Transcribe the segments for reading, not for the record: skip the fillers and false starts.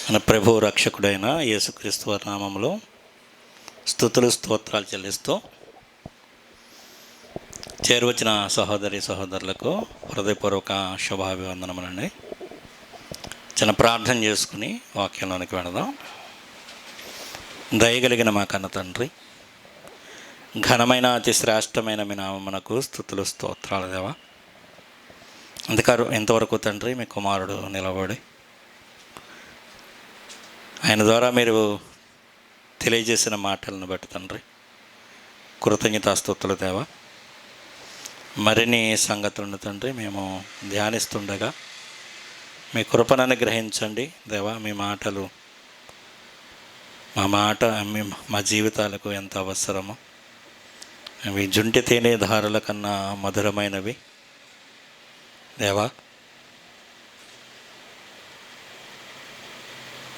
మన ప్రభు రక్షకుడైన యేసుక్రీస్తు వారి నామములో స్తుతులు స్తోత్రాలు చెల్లిస్తూ చేరువచ్చిన సహోదరి సహోదరులకు హృదయపూర్వక శుభాభివందనములండి. చిన్న ప్రార్థన చేసుకుని వాక్యంలోనికి వెళదాం. దయగలిగిన మా కన్న తండ్రి, ఘనమైన అతి శ్రేష్టమైన మీ నామమునకు స్తుతులు స్తోత్రాలు దేవా. అందుకారు ఇంతవరకు తండ్రి మీ కుమారుడు నిలబడి ఆయన ద్వారా మీరు తెలియజేసిన మాటలను బట్టి తండ్రి కృతజ్ఞతాస్తుతులు దేవా. మరిన్ని సంగతులను తండ్రి మేము ధ్యానిస్తుండగా మీ కృపను అనుగ్రహించండి దేవా. మీ మాటలు మా జీవితాలకు ఎంత అవసరమో, అవి జుంటి తేనె ధారల కన్నా మధురమైనవి దేవా.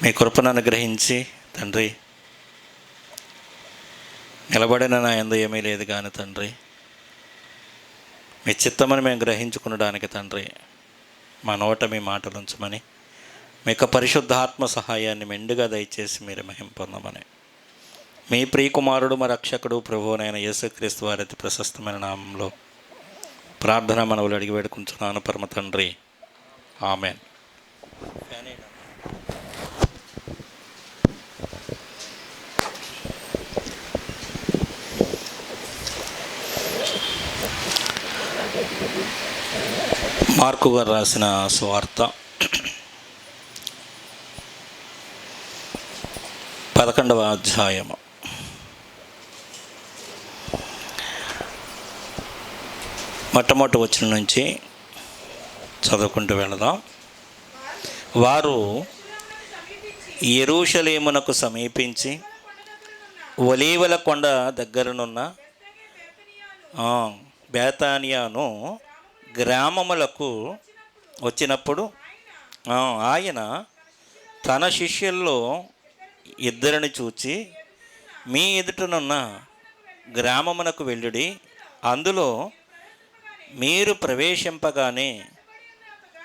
మీ కృపను అనుగ్రహించి తండ్రి, నిలబడిన నా యందు ఏమీ లేదు కానీ తండ్రి, మీ చిత్తమని మేము గ్రహించుకునడానికి తండ్రి మా నోట మీ మాటలు ఉంచమని, మీ యొక్క పరిశుద్ధాత్మ సహాయాన్ని మెండుగా దయచేసి మీరు మహిమ పొందమని మీ ప్రియకుమారుడు మా రక్షకుడు ప్రభువునైన యేసుక్రీస్తు వారి అతి ప్రశస్తమైన నామంలో ప్రార్థన మనవులు అడిగి వేడుకుంటున్నాను పరమ తండ్రి, ఆమెన్. మార్కు గారు రాసిన సువార్త 11వ అధ్యాయము మొట్టమొదటి వచనం నుంచి చదువుకుంటూ వెళదాం. వారు యెరూషలేమునకు సమీపించి ఒలీవల కొండ దగ్గరనున్న బేతానియాను గ్రామములకు వచ్చినప్పుడు ఆయన తన శిష్యుల్లో ఇద్దరిని చూచి, మీ ఎదుటనున్న గ్రామమునకు వెళ్ళుడి, అందులో మీరు ప్రవేశింపగానే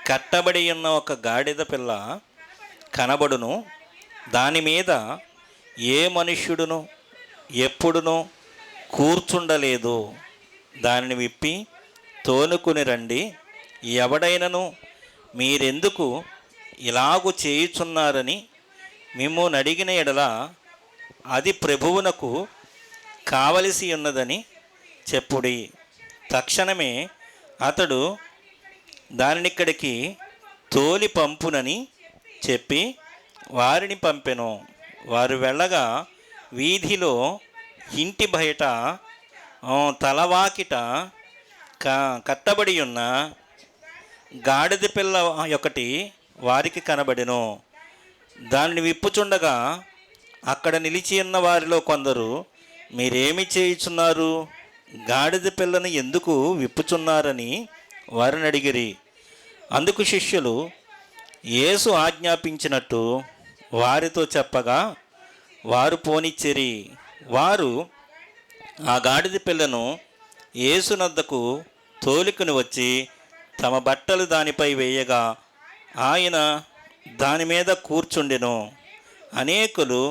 కట్టబడి ఉన్న ఒక గాడిద పిల్ల కనబడును, దాని మీద ఏ మనుష్యుడును ఎప్పుడునూ కూర్చుండలేదు, దానిని విప్పి తోలుకుని రండి. ఎవడైనను మీరెందుకు ఇలాగు చేయుచున్నారని మిమ్మును అడిగిన ఎడల అది ప్రభువునకు కావలసి ఉన్నదని చెప్పుడి. తక్షణమే అతడు దానినిక్కడికి తోలి పంపునని చెప్పి వారిని పంపెను. వారు వెళ్ళగా వీధిలో ఇంటి బయట తలవాకిట కట్టబడి ఉన్న గాడిద పిల్ల ఒకటి వారికి కనబడెను. దానిని విప్పుచుండగా అక్కడ నిలిచి ఉన్న వారిలో కొందరు, మీరేమి చేయుచున్నారు, గాడిద పిల్లను ఎందుకు విప్పుచున్నారని వారిని అడిగిరి. అందుకు శిష్యులు యేసు ఆజ్ఞాపించినట్టు వారితో చెప్పగా వారు పోనిచ్చిరి. వారు ఆ గాడిద పిల్లను యేసునద్దకు తోలుకుని వచ్చి తమ బట్టలు దానిపై వేయగా ఆయన దాని మీద కూర్చుండెను. అనేకులు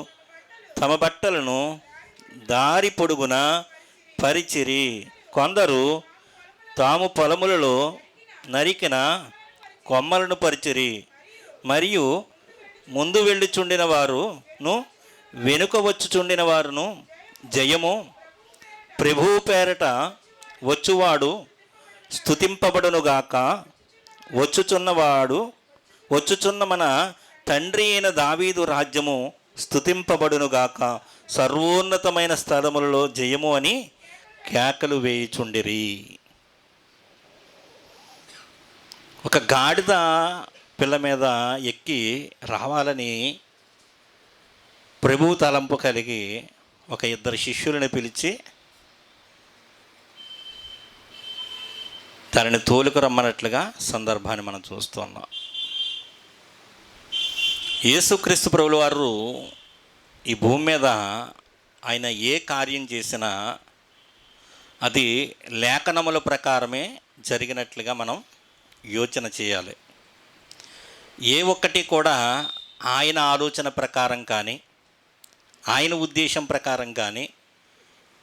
తమ బట్టలను దారి పొడుగున పరిచిరి. కొందరు తాము పొలములలో నరికిన కొమ్మలను పరిచిరి. మరియు ముందు వెళ్ళుచుండిన వారును వెనుక వచ్చుచుండిన వారును, జయము, ప్రభువు పేరట వచ్చువాడు స్తుతింపబడునుగాక, వచ్చుచున్న మన తండ్రి అయిన దావీదు రాజ్యము స్తుతింపబడునుగాక, సర్వోన్నతమైన స్థలములలో జయము అని కేకలు వేయుచుండిరి. ఒక గాడిద పిల్ల మీద ఎక్కి రావాలని ప్రభువు తలంపు కలిగి ఒక ఇద్దరు శిష్యులను పిలిచి తనని తోలుకు రమ్మన్నట్లుగా సందర్భాన్ని మనం చూస్తున్నాం. యేసుక్రీస్తు ప్రభుల వారు ఈ భూమి మీద ఆయన ఏ కార్యం చేసినా అది లేఖనముల ప్రకారమే జరిగినట్లుగా మనం యోచన చేయాలి. ఏ ఒక్కటి కూడా ఆయన ఆలోచన ప్రకారం కానీ ఆయన ఉద్దేశం ప్రకారం కానీ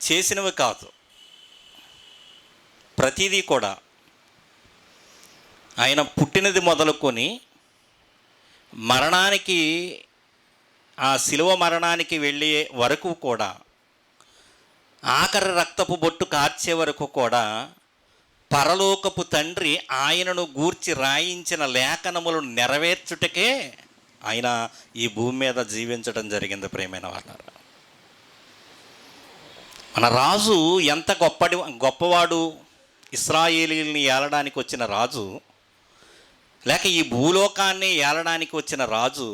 చేసినవి కాదు. ప్రతిదీ కూడా ఆయన పుట్టినది మొదలుకొని మరణానికి, ఆ శిలువ మరణానికి వెళ్ళే వరకు కూడా, ఆఖరి రక్తపు బొట్టు కార్చే వరకు కూడా పరలోకపు తండ్రి ఆయనను గూర్చి రాయించిన లేఖనములను నెరవేర్చుటకే ఆయన ఈ భూమి మీద జీవించడం జరిగింది. ప్రియమైన వాళ్ళారా, మన రాజు ఎంత గొప్పవాడు, ఇశ్రాయేలీయుల్ని ఏలడానికి వచ్చిన రాజు, లేక ఈ భూలోకాన్ని ఏలడానికి వచ్చిన రాజు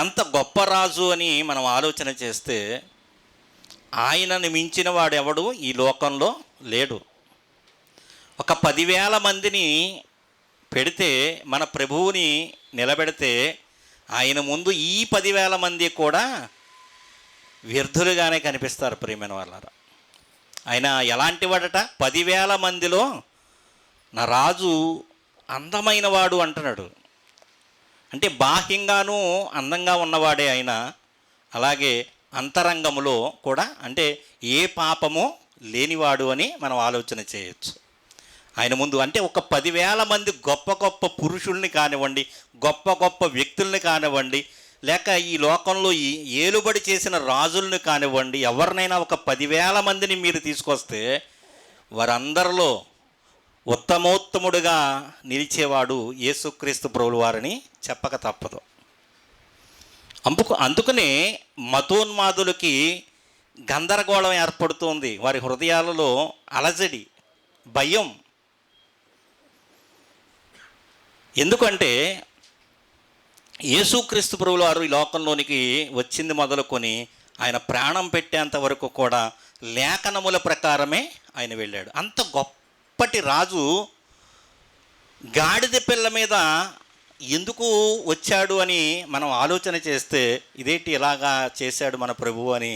ఎంత గొప్ప రాజు అని మనం ఆలోచన చేస్తే, ఆయనను మించిన వాడు ఎవడు ఈ లోకంలో లేడు. ఒక 10,000 మందిని పెడితే, మన ప్రభువుని నిలబెడితే, ఆయన ముందు ఈ 10,000 మంది కూడా వ్యర్థులుగానే కనిపిస్తారు. ప్రియమైన వాళ్ళారా, ఆయన ఎలాంటి వాడట? 10,000 మందిలో నా రాజు అందమైన వాడు అంటున్నాడు. అంటే బాహ్యంగానూ అందంగా ఉన్నవాడే ఆయన, అలాగే అంతరంగములో కూడా అంటే ఏ పాపము లేనివాడు అని మనం ఆలోచన చేయొచ్చు ఆయన ముందు. అంటే ఒక 10,000 మంది గొప్ప గొప్ప పురుషుల్ని కానివ్వండి, గొప్ప గొప్ప వ్యక్తుల్ని కానివ్వండి, లేక ఈ లోకంలో ఈ ఏలుబడి చేసిన రాజుల్ని కానివ్వండి, ఎవరినైనా ఒక 10,000 మందిని మీరు తీసుకొస్తే వారందరిలో ఉత్తమోత్తముడుగా నిలిచేవాడు యేసుక్రీస్తు ప్రభువు వారని చెప్పక తప్పదు. అందుకనే మతోన్మాదులకి గందరగోళం ఏర్పడుతోంది. వారి హృదయాలలో అలజడి, భయం. ఎందుకంటే యేసుక్రీస్తు ప్రభువు వారు ఈ లోకంలోనికి వచ్చింది మొదలుకొని ఆయన ప్రాణం పెట్టేంత వరకు కూడా లేఖనముల ప్రకారమే ఆయన వెళ్ళాడు. అంత గొప్పటి రాజు గాడిద పిల్ల మీద ఎందుకు వచ్చాడు అని మనం ఆలోచన చేస్తే, ఇదేంటి ఇలాగా చేశాడు మన ప్రభువు అని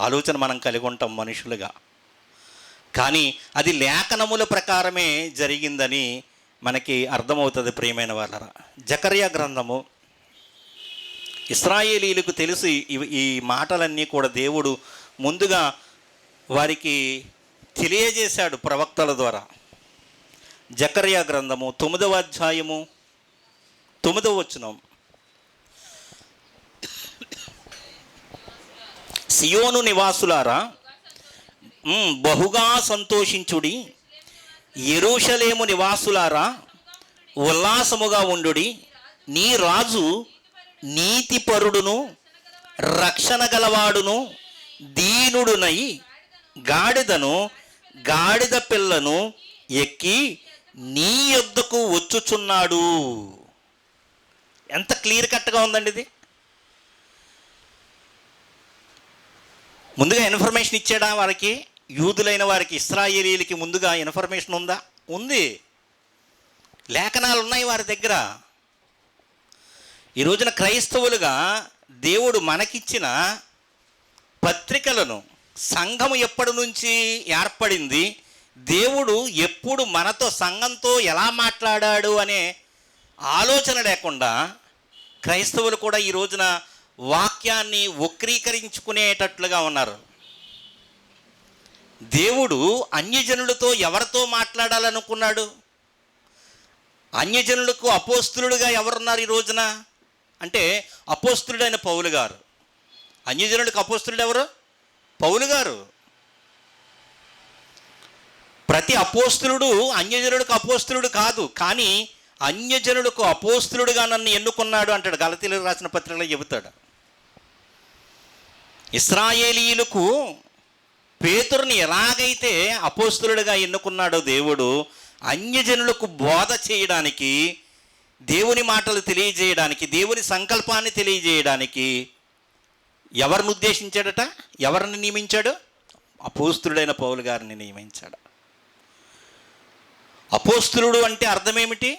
ఆలోచన మనం కలిగి ఉంటాం మనుషులుగా. కానీ అది లేఖనముల ప్రకారమే జరిగిందని మనకి అర్థమవుతుంది. ప్రియమైన వాళ్ళరా, జకర్యా గ్రంథము, ఇశ్రాయేలీయులకు తెలుసు ఈ మాటలన్నీ కూడా దేవుడు ముందుగా వారికి తెలియజేశాడు ప్రవక్తల ద్వారా. జకర్యా గ్రంథము 9వ అధ్యాయము 9వ వచనం, సియోను నివాసులారా బహుగా సంతోషించుడి, యెరూషలేము నివాసులారా ఉల్లాసముగా ఉండుడి. నీ రాజు నీతిపరుడును రక్షణ గలవాడును దీనుడునై గాడిదను గాడిద పిల్లను ఎక్కి నీ యొద్దకు వచ్చుచున్నాడు. ఎంత క్లియర్ కట్గా ఉందండి ఇది. ముందుగా ఇన్ఫర్మేషన్ ఇచ్చాడా వారికి? యూదులైన వారికి, ఇశ్రాయేలీయులకి ముందుగా ఇన్ఫర్మేషన్ ఉందా? ఉంది. లేఖనాలు ఉన్నాయి వారి దగ్గర. ఈ రోజున క్రైస్తవులుగా దేవుడు మనకిచ్చిన పత్రికలను, సంఘము ఎప్పటి నుంచి ఏర్పడింది, దేవుడు ఎప్పుడు మనతో సంఘంతో ఎలా మాట్లాడాడు అనే ఆలోచన లేకుండా క్రైస్తవులు కూడా ఈ రోజున వాక్యాన్ని వక్రీకరించుకునేటట్లుగా ఉన్నారు. దేవుడు అన్యజనులతో ఎవరితో మాట్లాడాలనుకున్నాడు? అన్యజనులకు అపోస్తులుడుగా ఎవరున్నారు ఈ రోజున అంటే అపోస్తులుడైన పౌలు గారు. అన్యజనులకు అపోస్తులుడు ఎవరు? పౌలు గారు. ప్రతి అపోస్తులుడు అన్యజనులకు అపోస్తులుడు కాదు, కానీ అన్యజనులకు అపోస్తులుడుగా నన్ను ఎన్నుకున్నాడు అంటాడు. గలతీయులకు రాసిన పత్రికలో చెబుతాడు. ఇశ్రాయేలీయులకు పేతురుని ఎలాగైతే అపోస్తులుడుగా ఎన్నుకున్నాడో దేవుడు, అన్యజనులకు బోధ చేయడానికి, దేవుని మాటలు తెలియజేయడానికి, దేవుని సంకల్పాన్ని తెలియజేయడానికి ఎవరిని ఉద్దేశించాడట? ఎవరిని నియమించాడు? అపోస్తులుడైన పౌలు గారిని నియమించాడు. అపోస్తులుడు అంటే అర్థం ఏమిటి?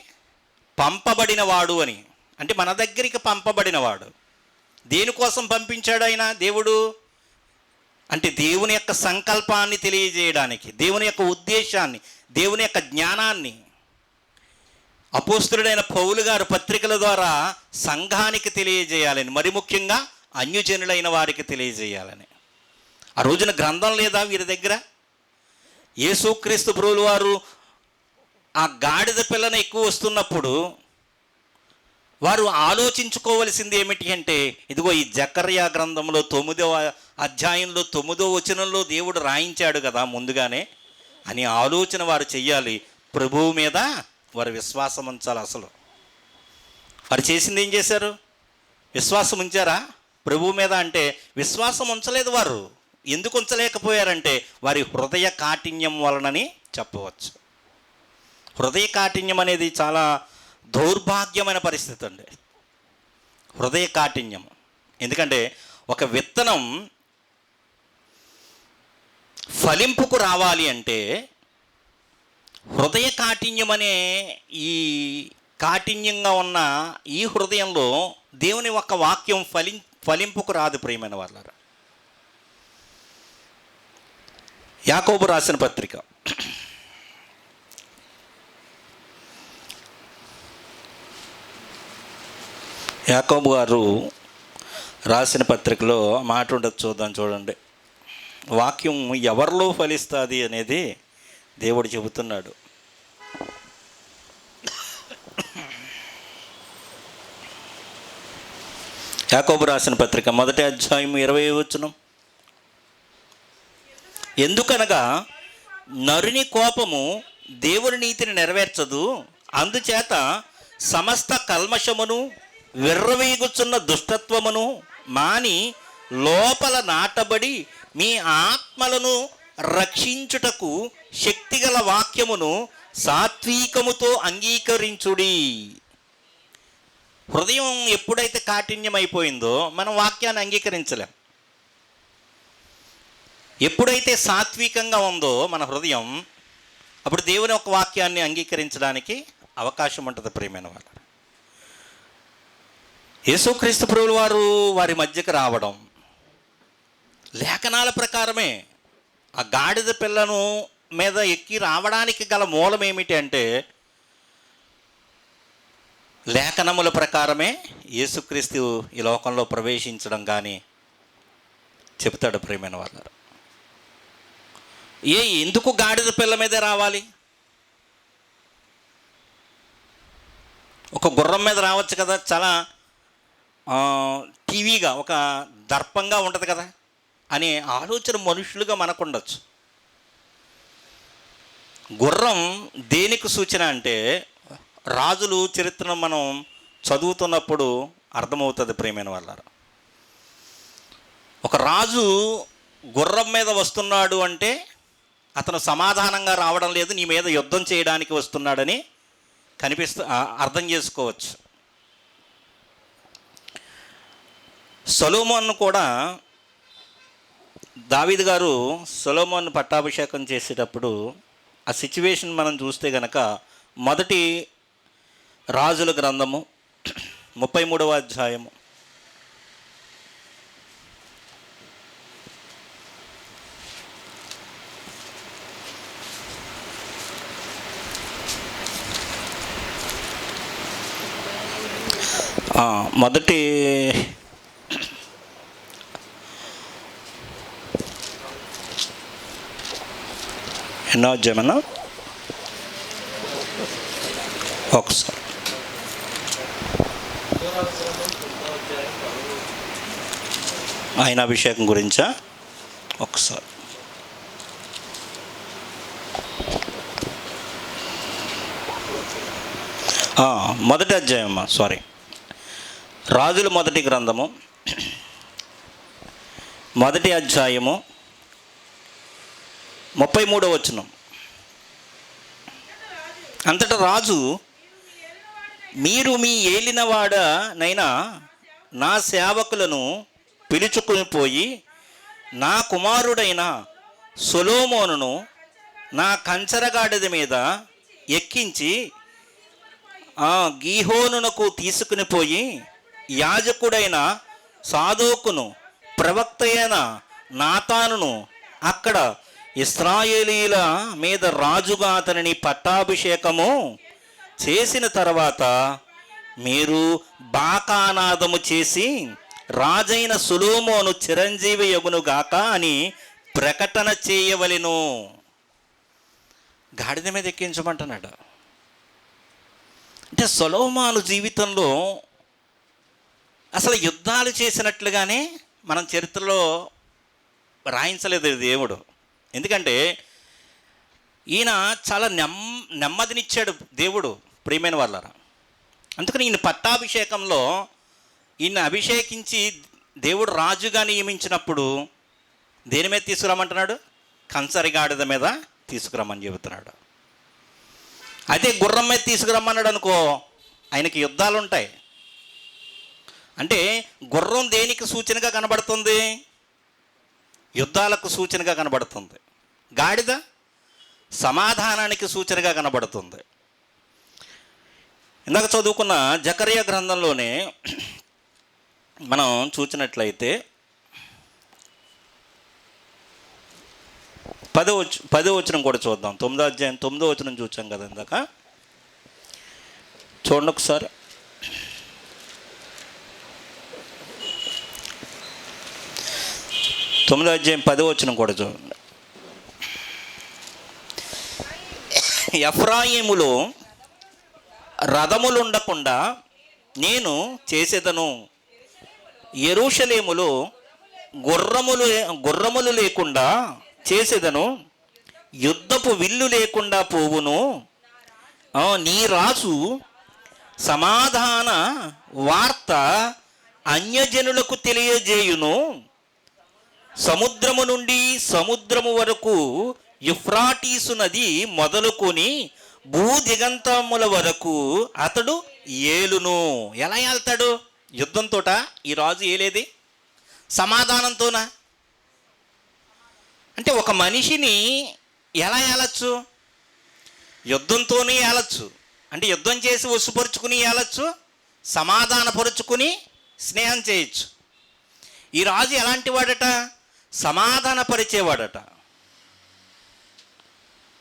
పంపబడినవాడు అని. అంటే మన దగ్గరికి పంపబడినవాడు. దేనికోసం పంపించాడు ఆయన దేవుడు అంటే దేవుని యొక్క సంకల్పాన్ని తెలియజేయడానికి, దేవుని యొక్క ఉద్దేశాన్ని, దేవుని యొక్క జ్ఞానాన్ని, అపోస్తలుడైన పౌలు గారు పత్రికల ద్వారా సంఘానికి తెలియజేయాలని, మరి ముఖ్యంగా అన్యజనులైన వారికి తెలియజేయాలని. ఆ రోజున గ్రంథం లేదా వీరి దగ్గర? యేసుక్రీస్తు ప్రభువుల వారు ఆ గాడిద పిల్లను ఎక్కువ వస్తున్నప్పుడు వారు ఆలోచించుకోవలసింది ఏమిటి అంటే, ఇదిగో ఈ జకర్యా గ్రంథంలో 9వ అధ్యాయంలో 9వ వచనంలో దేవుడు రాయించాడు కదా ముందుగానే అని ఆలోచన వారు చెయ్యాలి. ప్రభువు మీద వారు విశ్వాసం ఉంచాలి. అసలు వారు చేసింది ఏం చేశారు? విశ్వాసం ఉంచారా ప్రభువు మీద అంటే? విశ్వాసం ఉంచలేదు. వారు ఎందుకు ఉంచలేకపోయారంటే వారి హృదయ కాఠిన్యం వలనని చెప్పవచ్చు. హృదయ కాఠిన్యం అనేది చాలా దౌర్భాగ్యమైన పరిస్థితి అండి, హృదయ కాఠిన్యం. ఎందుకంటే ఒక విత్తనం ఫలింపుకు రావాలి అంటే హృదయ కాఠిన్యం అనే ఈ కాఠిన్యంగా ఉన్న ఈ హృదయంలో దేవుని ఒక వాక్యం ఫలింపుకు రాదు. ప్రియమైన వాళ్ళారా, యాకోబు రాసిన పత్రిక యాకోబు గారు రాసిన పత్రికలో మాట ఉండదు, చూడండి. వాక్యం ఎవరిలో ఫలిస్తుంది అనేది దేవుడు చెబుతున్నాడు. యాకోబు రాసిన పత్రిక 1వ అధ్యాయం 20వ వచనం, ఎందుకనగా నరుని కోపము దేవుని నీతిని నెరవేర్చదు, అందుచేత సమస్త కల్మషమును విర్రవీగుచున్న దుష్టత్వమును మాని లోపల నాటబడి మీ ఆత్మలను రక్షించుటకు శక్తిగల వాక్యమును సాత్వికముతో అంగీకరించుడి. హృదయం ఎప్పుడైతే కాఠిన్యం అయిపోయిందో మనం వాక్యాన్ని అంగీకరించలేం. ఎప్పుడైతే సాత్వికంగా ఉందో మన హృదయం, అప్పుడు దేవుని ఒక వాక్యాన్ని అంగీకరించడానికి అవకాశం ఉంటుంది. ప్రియమైన వాళ్ళు, యేసుక్రీస్తు ప్రభువుల వారు వారి మధ్యకు రావడం లేఖనాల ప్రకారమే. ఆ గాడిద పిల్లను మీద ఎక్కి రావడానికి గల మూలం ఏమిటి అంటే లేఖనముల ప్రకారమే యేసుక్రీస్తు ఈ లోకంలో ప్రవేశించడం కానీ చెప్తాడు. ప్రియమైన వాళ్ళు, ఎందుకు గాడిద పిల్ల మీదే రావాలి? ఒక గుర్రం మీద రావచ్చు కదా, చాలా టీవీగా ఒక దర్పంగా ఉంటుంది కదా అనే ఆలోచన మనుషులుగా మనకు ఉండొచ్చు. గుర్రం దేనికి సూచన అంటే రాజులు చరిత్రను మనం చదువుతున్నప్పుడు అర్థమవుతుంది. ప్రియమైన వాళ్ళారా, ఒక రాజు గుర్రం మీద వస్తున్నాడు అంటే అతను సమాధానంగా రావడం లేదు, నీ మీద యుద్ధం చేయడానికి వస్తున్నాడని అర్థం చేసుకోవచ్చు. సొలొమోను కూడా, దావీదు గారు సొలొమోను పట్టాభిషేకం చేసేటప్పుడు ఆ సిచ్యువేషన్ మనం చూస్తే గనక 1 రాజుల గ్రంథము 33వ అధ్యాయము మొదటి ఎన్నో అధ్యాయమన్నా ఒకసారి ఆయన అభిషేకం గురించా ఒకసారి మొదటి అధ్యాయమ్మా, సారీ, రాజుల మొదటి గ్రంథము 1వ అధ్యాయము 33వ వచనం. అంతటా రాజు, మీరు మీ ఏలినవాడనైనా నా సేవకులను పిలుచుకుని పోయి నా కుమారుడైన సొలొమోనును నా కంచరగాడిద మీద ఎక్కించి గీహోనునకు తీసుకుని పోయి యాజకుడైన సాదోకును ప్రవక్త అయిన నాతానును అక్కడ ఇశ్రాయేలీల మీద రాజుగా అతనిని పట్టాభిషేకము చేసిన తర్వాత మీరు బాకానాదము చేసి రాజైన సొలొమోను చిరంజీవి యగును గాక అని ప్రకటన చేయవలెను. గాడిద మీద ఎక్కించమంటున్నాడు. అంటే సొలొమోను జీవితంలో అసలు యుద్ధాలు చేసినట్లుగానే మనం చరిత్రలో రాయించలేదు దేవుడు. ఎందుకంటే ఈయన చాలా నెమ్మదినిచ్చాడు దేవుడు, ప్రియమైన వాళ్ళరా. అందుకని ఈయన పట్టాభిషేకంలో ఈయన అభిషేకించి దేవుడు రాజుగా నియమించినప్పుడు దేని మీద తీసుకురమ్మంటున్నాడు? కంచరి గాడిద మీద తీసుకురమ్మని చెబుతున్నాడు. అదే గుర్రం మీద తీసుకురమ్మన్నాడు అనుకో, ఆయనకి యుద్ధాలు ఉంటాయి. అంటే గుర్రం దేనికి సూచనగా కనబడుతుంది? యుద్ధాలకు సూచనగా కనబడుతుంది. గాడిద సమాధానానికి సూచనగా కనబడుతుంది. ఇందాక చదువుకున్న జకర్యా గ్రంథంలోనే మనం చూసినట్లయితే 10వ వచనం కూడా చూద్దాం. 9వ అధ్యాయం 9వ వచనం చూసాం కదా ఇందాక. చూడండి ఒకసారి. తొమ్మిదో అధ్యాయం 10వ వచనం కూడా చూడండి. ఎఫ్రాయిములో రథములుండకుండా నేను చేసేదను, యెరూషలేములో గుర్రములు లేకుండా చేసేదను, యుద్ధపు విల్లు లేకుండా పోవును. నీ రాజు సమాధాన వార్త అన్యజనులకు తెలియజేయును. సముద్రము నుండి సముద్రము వరకు, యుఫ్రాటీసు నది మొదలుకొని భూదిగంతముల వరకు అతడు ఏలును. ఎలా ఏళ్తాడు? యుద్ధంతోట ఈ రాజు ఏలేది? సమాధానంతోనా? అంటే ఒక మనిషిని ఎలా ఏలచ్చు? యుద్ధంతోనే ఏలచ్చు. అంటే యుద్ధం చేసి వసుపరుచుకుని ఏలచ్చు, సమాధానపరుచుకుని స్నేహం చేయొచ్చు. ఈ రాజు ఎలాంటి వాడట? సమాధానపరిచేవాడట.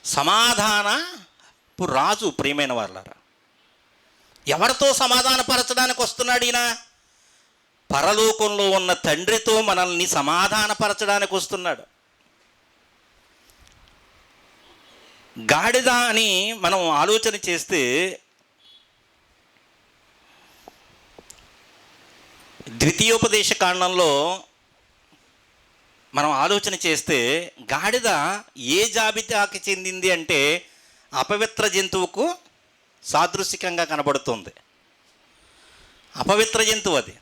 సమాధానపు రాజు, ప్రియమైన వాళ్ళారా. ఎవరితో సమాధానపరచడానికి వస్తున్నాడు ఈయన? పరలోకంలో ఉన్న తండ్రితో మనల్ని సమాధానపరచడానికి వస్తున్నాడు. గాడిద అని మనం ఆలోచన చేస్తే ద్వితీయోపదేశ కాండంలో మనం ఆలోచన చేస్తే గాడిద ఏ జాబితాకి చెందింది అంటే అపవిత్ర జంతువుకు సాదృశ్యకంగా కనబడుతుంది. అపవిత్ర జంతువు అది.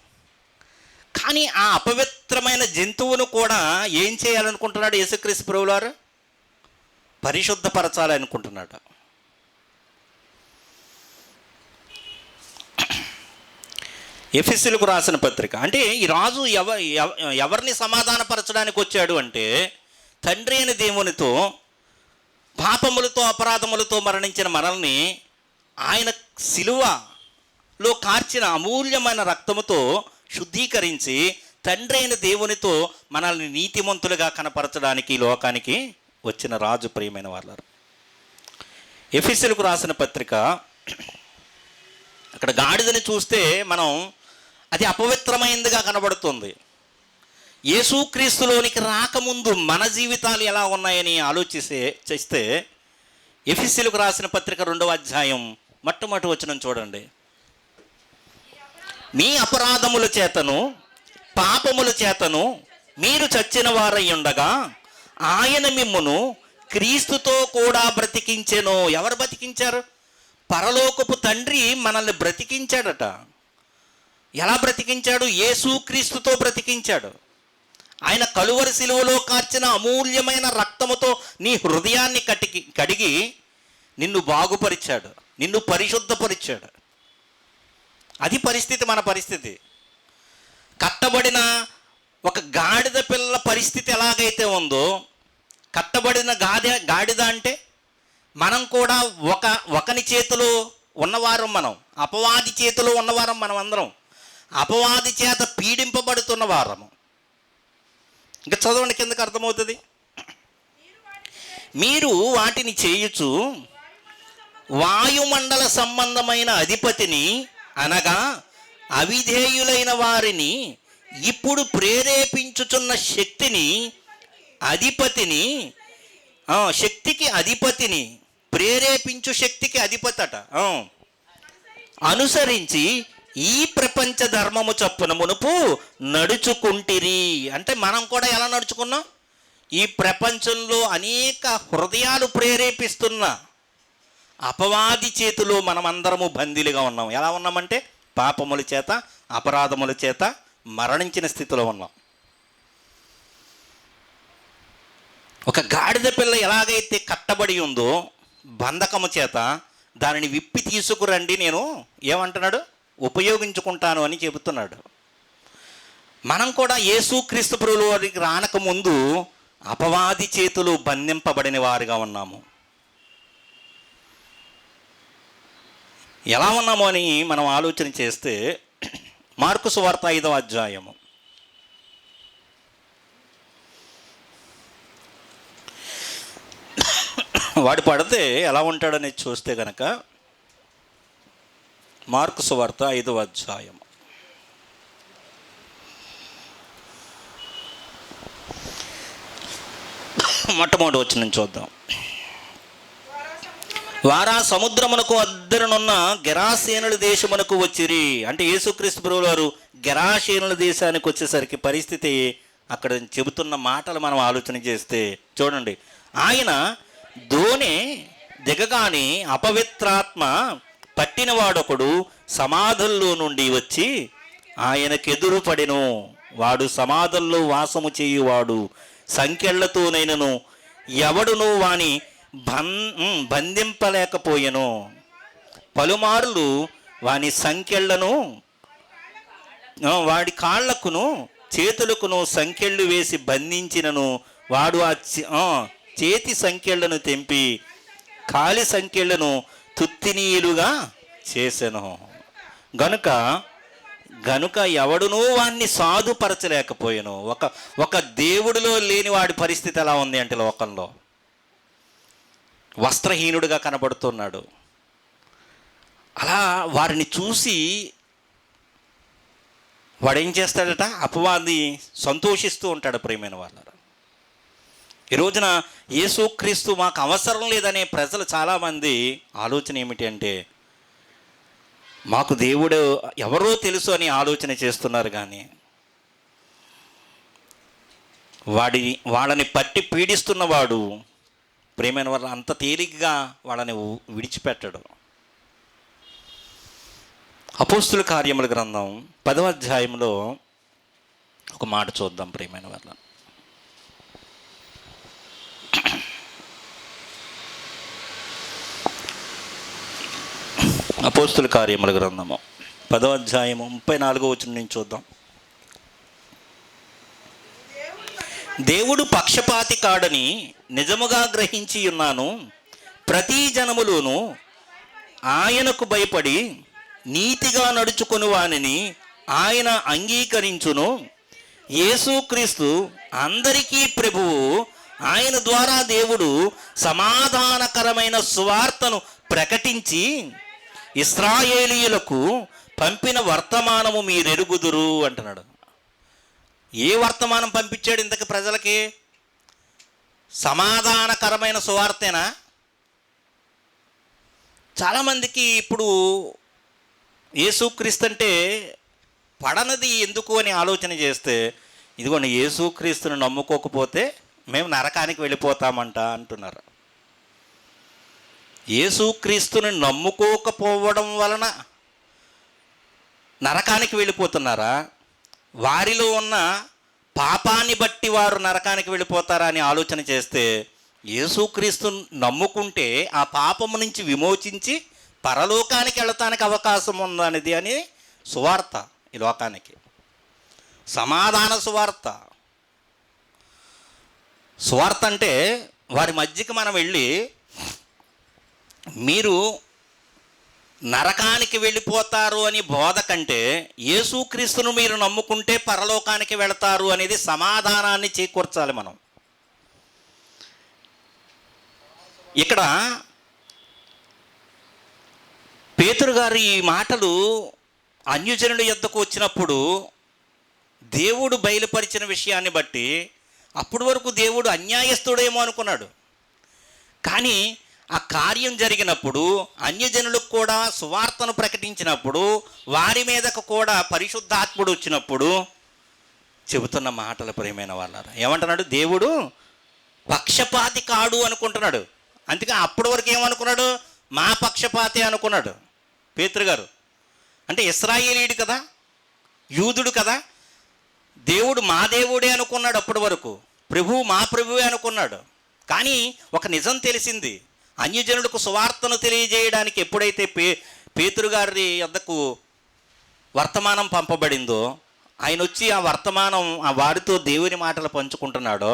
కానీ ఆ అపవిత్రమైన జంతువును కూడా ఏం చేయాలనుకుంటున్నాడు యేసుక్రీస్తు ప్రభువారు? పరిశుద్ధపరచాలనుకుంటున్నాడు. ఎఫెసీయులకు రాసిన పత్రిక. అంటే ఈ రాజు ఎవరిని సమాధానపరచడానికి వచ్చాడు అంటే తండ్రి అయిన దేవునితో పాపములతో అపరాధములతో మరణించిన మనల్ని ఆయన సిలువలో కార్చిన అమూల్యమైన రక్తముతో శుద్ధీకరించి తండ్రి అయిన దేవునితో మనల్ని నీతిమంతులుగా కనపరచడానికి ఈ లోకానికి వచ్చిన రాజు, ప్రియమైన వాళ్ళు. ఎఫెసీయులకు రాసిన పత్రిక, అక్కడ గాడిదని చూస్తే మనం అది అపవిత్రమైనదిగా కనబడుతుంది. యేసుక్రీస్తులోనికి రాకముందు మన జీవితాలు ఎలా ఉన్నాయని చేస్తే ఎఫెసీయులకు రాసిన పత్రిక 2వ అధ్యాయం మొట్టమొదటి వచనం చూడండి. మీ అపరాధముల చేతను పాపముల చేతను మీరు చచ్చిన వారై ఉండగా ఆయన మిమ్మును క్రీస్తుతో కూడా బ్రతికించెను. ఎవరు బ్రతికించారు? పరలోకపు తండ్రి మనల్ని బ్రతికించాడట. ఎలా బ్రతికించాడు? యేసుక్రీస్తుతో బ్రతికించాడు. ఆయన కలువరి సిలువలో కార్చిన అమూల్యమైన రక్తముతో నీ హృదయాన్ని కడిగి నిన్ను బాగుపరిచాడు, నిన్ను పరిశుద్ధపరిచాడు. అది పరిస్థితి, మన పరిస్థితి. కట్టబడిన ఒక గాడిద పిల్ల పరిస్థితి ఎలాగైతే ఉందో, కట్టబడిన గాడిద అంటే మనం కూడా ఒకని చేతిలో ఉన్నవారం, మనం అపవాది చేతిలో ఉన్నవారం, మనం అందరం అపవాది చేత పీడింపబడుతున్న వారము. ఇంకా చదవండి, కిందకి అర్థమవుతుంది. మీరు వాటిని చేయుచు వాయుమండల సంబంధమైన అధిపతిని, అనగా అవిధేయులైన వారిని ఇప్పుడు ప్రేరేపించుచున్న శక్తిని, అధిపతిని, శక్తికి అధిపతిని, ప్రేరేపించు శక్తికి అధిపతట అనుసరించి ఈ ప్రపంచ ధర్మము చొప్పున మునుపు నడుచుకుంటిరి. అంటే మనం కూడా ఎలా నడుచుకున్నాం? ఈ ప్రపంచంలో అనేక హృదయాలు ప్రేరేపిస్తున్న అపవాది చేతిలో మనమందరము బందీలుగా ఉన్నాం. ఎలా ఉన్నామంటే పాపముల చేత, అపరాధముల చేత మరణించిన స్థితిలో ఉన్నాం. ఒక గాడిద పిల్ల ఎలాగైతే కట్టబడి ఉందో బంధకము చేత, దానిని విప్పి తీసుకురండి, నేను ఏమంటున్నాడు, ఉపయోగించుకుంటాను అని చెబుతున్నాడు. మనం కూడా యేసుక్రీస్తు ప్రభువు వారికి రానకముందు అపవాది చేతులు బంధింపబడిన వారిగా ఉన్నాము. ఎలా ఉన్నాము అని మనం ఆలోచన చేస్తే మార్కు సువార్త 5వ అధ్యాయము వాడు పడితే ఎలా ఉంటాడని చూస్తే కనుక మార్కు సువార్త 5వ అధ్యాయం మొట్టమొదటి వచనం చూద్దాం. వారా సముద్రమునకు అద్దరనున్న గెరాసేనుల దేశమునకు వచ్చిరి. అంటే యేసుక్రీస్తు ప్రభువు వారు గెరాసేనుల దేశానికి వచ్చేసరికి పరిస్థితి అక్కడ చెబుతున్న మాటలు మనం ఆలోచన చేస్తే చూడండి. ఆయన దోణి దిగగానే అపవిత్రాత్మ పట్టిన వాడొకడు సమాధుల్లో నుండి వచ్చి ఆయనకెదురు పడెను. వాడు సమాధుల్లో వాసము చేయువాడు, సంకెళ్లతోనైనను ఎవడును వాని బంధింపలేకపోయెను. పలుమార్లు వాని సంకెళ్లను, వాడి కాళ్లకును చేతులకును సంకెళ్ళు వేసి బంధించినను వాడు ఆ చేతి సంకెళ్లను తెంపి కాలి సంకెళ్లను తుత్తినీయులుగా చేసెను. గనుక ఎవడునూ వాణ్ణి సాధుపరచలేకపోయాను. ఒక దేవుడిలో లేని వాడి పరిస్థితి ఎలా ఉంది అంటే లోకంలో వస్త్రహీనుడిగా కనబడుతున్నాడు. అలా వారిని చూసి వాడేం చేస్తాడట, అపవాది సంతోషిస్తూ ఉంటాడు. ప్రియమైన వాళ్ళారా, ఈ రోజున యేసుక్రీస్తు మాకు అవసరం లేదనే ప్రజలు చాలామంది ఆలోచన ఏమిటి అంటే, మాకు దేవుడు ఎవరో తెలుసు అని ఆలోచన చేస్తున్నారు. కానీ వాళ్ళని పట్టి పీడిస్తున్నవాడు ప్రియమైన వాళ్ళ అంత తేలిగ్గా వాళ్ళని విడిచిపెట్టడు. అపోస్తుల కార్యముల గ్రంథం 10వ అధ్యాయంలో ఒక మాట చూద్దాం. ప్రియమైన వాళ్ళ అపోస్తుల కార్యముల గ్రంథము 10వ అధ్యాయము 34వ వచనం నుంచి చూద్దాం. దేవుడు పక్షపాతి కాడని నిజముగా గ్రహించి ఉన్నాను. ప్రతి జనములోను ఆయనకు భయపడి నీతిగా నడుచుకుని వానిని ఆయన అంగీకరించును. యేసుక్రీస్తు అందరికీ ప్రభువు. ఆయన ద్వారా దేవుడు సమాధానకరమైన సువార్తను ప్రకటించి ఇశ్రాయేలీయులకు పంపిన వర్తమానము మీరెరుగుదురు అంటున్నాడు. ఏ వర్తమానం పంపించాడు ఇంతకు ప్రజలకి? సమాధానకరమైన సువార్తేనా? చాలామందికి ఇప్పుడు యేసుక్రీస్తు అంటే పడనది ఎందుకు అని ఆలోచన చేస్తే, ఇదిగోండి యేసుక్రీస్తుని నమ్ముకోకపోతే మేము నరకానికి వెళ్ళిపోతామంట అంటున్నారు. యేసుక్రీస్తుని నమ్ముకోకపోవడం వలన నరకానికి వెళ్ళిపోతున్నారా? వారిలో ఉన్న పాపాన్ని బట్టి వారు నరకానికి వెళ్ళిపోతారా అని ఆలోచన చేస్తే, యేసుక్రీస్తుని నమ్ముకుంటే ఆ పాపము నుంచి విమోచించి పరలోకానికి వెళ్ళటానికి అవకాశం ఉందనేది అని సువార్త ఈ లోకానికి. సమాధాన సువార్త. సువార్త అంటే వారి మధ్యకి మనం వెళ్ళి, మీరు నరకానికి వెళ్ళిపోతారు అని బోధ కంటే యేసుక్రీస్తును మీరు నమ్ముకుంటే పరలోకానికి వెళతారు అనేది సమాధానాన్ని చేకూర్చాలి మనం. ఇక్కడ పేతురు గారు ఈ మాటలు అన్యజనుల యొద్దకు వచ్చినప్పుడు దేవుడు బయలుపరిచిన విషయాన్ని బట్టి అప్పటి వరకు దేవుడు అన్యాయస్తుడేమో అనుకున్నాడు. కానీ ఆ కార్యం జరిగినప్పుడు అన్యజనులకు కూడా సువార్తను ప్రకటించినప్పుడు వారి మీదకు కూడా పరిశుద్ధాత్ముడు వచ్చినప్పుడు చెబుతున్న మాటలు ప్రియమైన వాళ్ళారా, ఏమంటున్నాడు? దేవుడు పక్షపాతి కాడు అనుకుంటున్నాడు. అందుకే అప్పటి వరకు ఏమనుకున్నాడు? మా పక్షపాతి అనుకున్నాడు పేతురు గారు. అంటే ఇశ్రాయేలీయుడు కదా, యూదుడు కదా, దేవుడు మా దేవుడే అనుకున్నాడు అప్పటి వరకు, ప్రభువు మా ప్రభువే అనుకున్నాడు. కానీ ఒక నిజం తెలిసింది, అన్యజనులకు సువార్తను తెలియజేయడానికి ఎప్పుడైతే పేతురు గారి వద్దకు వర్తమానం పంపబడిందో, ఆయన వచ్చి ఆ వర్తమానం ఆ వారితో దేవుని మాటలు పంచుకుంటున్నాడో,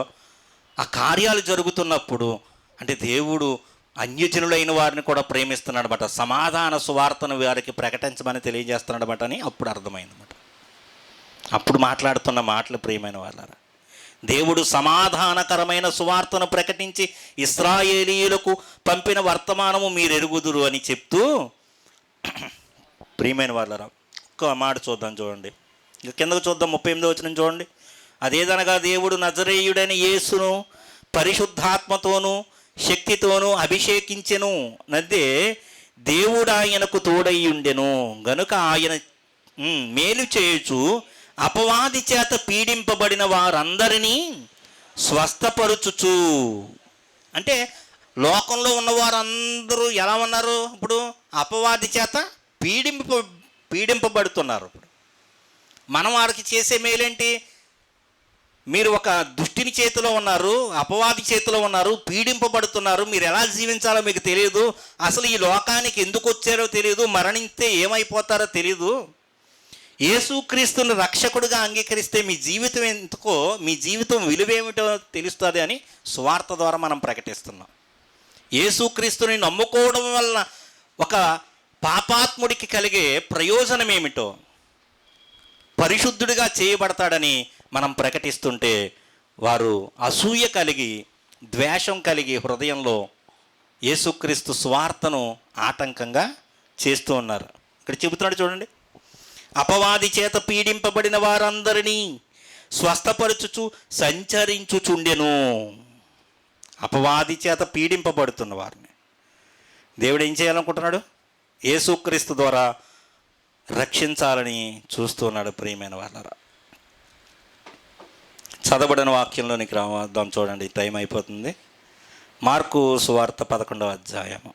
ఆ కార్యాలు జరుగుతున్నప్పుడు అంటే దేవుడు అన్యజనులైన వారిని కూడా ప్రేమిస్తున్నాడు అన్నమాట. సమాధాన సువార్తను వారికి ప్రకటించమని తెలియజేస్తున్నాడు అన్నమాట అని అప్పుడు అర్థమైందన్నమాట. అప్పుడు మాట్లాడుతున్న మాటలు ప్రియమైన వాళ్ళారా, దేవుడు సమాధానకరమైన సువార్తను ప్రకటించి ఇశ్రాయేలీయులకు పంపిన వర్తమానము మీరు ఎరుగుదురు అని చెప్తూ, ప్రియమైన వాళ్ళారా ఒక్క మాట చూద్దాం, చూడండి కిందకు చూద్దాం, 38వ వచనం చూడండి. అదేదనగా దేవుడు నజరేయుడైన యేసును పరిశుద్ధాత్మతోనూ శక్తితోనూ అభిషేకించెను నదే దేవుడు ఆయనకు తోడై ఉండెను గనుక ఆయన మేలు చేయుచు అపవాది చేత పీడింపబడిన వారందరినీ స్వస్థపరుచుచు. అంటే లోకంలో ఉన్న వారందరూ ఎలా ఉన్నారు? ఇప్పుడు అపవాది చేత పీడింపబడుతున్నారు. ఇప్పుడు మనం వారికి చేసే మేలేంటి? మీరు ఒక దుష్టిని చేతిలో ఉన్నారు, అపవాది చేతిలో ఉన్నారు, పీడింపబడుతున్నారు, మీరు ఎలా జీవించాలో మీకు తెలియదు, అసలు ఈ లోకానికి ఎందుకు వచ్చారో తెలియదు, మరణిస్తే ఏమైపోతారో తెలియదు. యేసుక్రీస్తుని రక్షకుడిగా అంగీకరిస్తే మీ జీవితం ఎందుకో, మీ జీవితం విలువేమిటో తెలుస్తుంది అని సువార్త ద్వారా మనం ప్రకటిస్తున్నాం. యేసుక్రీస్తుని నమ్ముకోవడం వలన ఒక పాపాత్ముడికి కలిగే ప్రయోజనం ఏమిటో, పరిశుద్ధుడిగా చేయబడతాడని మనం ప్రకటిస్తుంటే వారు అసూయ కలిగి ద్వేషం కలిగి హృదయంలో యేసుక్రీస్తు స్వార్థను ఆటంకంగా చేస్తూ ఉన్నారు. ఇక్కడ చెబుతున్నాడు చూడండి, అపవాది చేత పీడింపబడిన వారందరినీ స్వస్థపరచుచు సంచరించుచుండెను. అపవాది చేత పీడింపబడుతున్న వారిని దేవుడు ఏం చేయాలనుకుంటున్నాడు? యేసుక్రీస్తు ద్వారా రక్షించాలని చూస్తున్నాడు. ప్రియమైన వాళ్ళరా, చదవబడిన వాక్యంలోనికి రావద్దాం. చూడండి, టైం అయిపోతుంది. మార్కు సువార్త 11వ అధ్యాయము.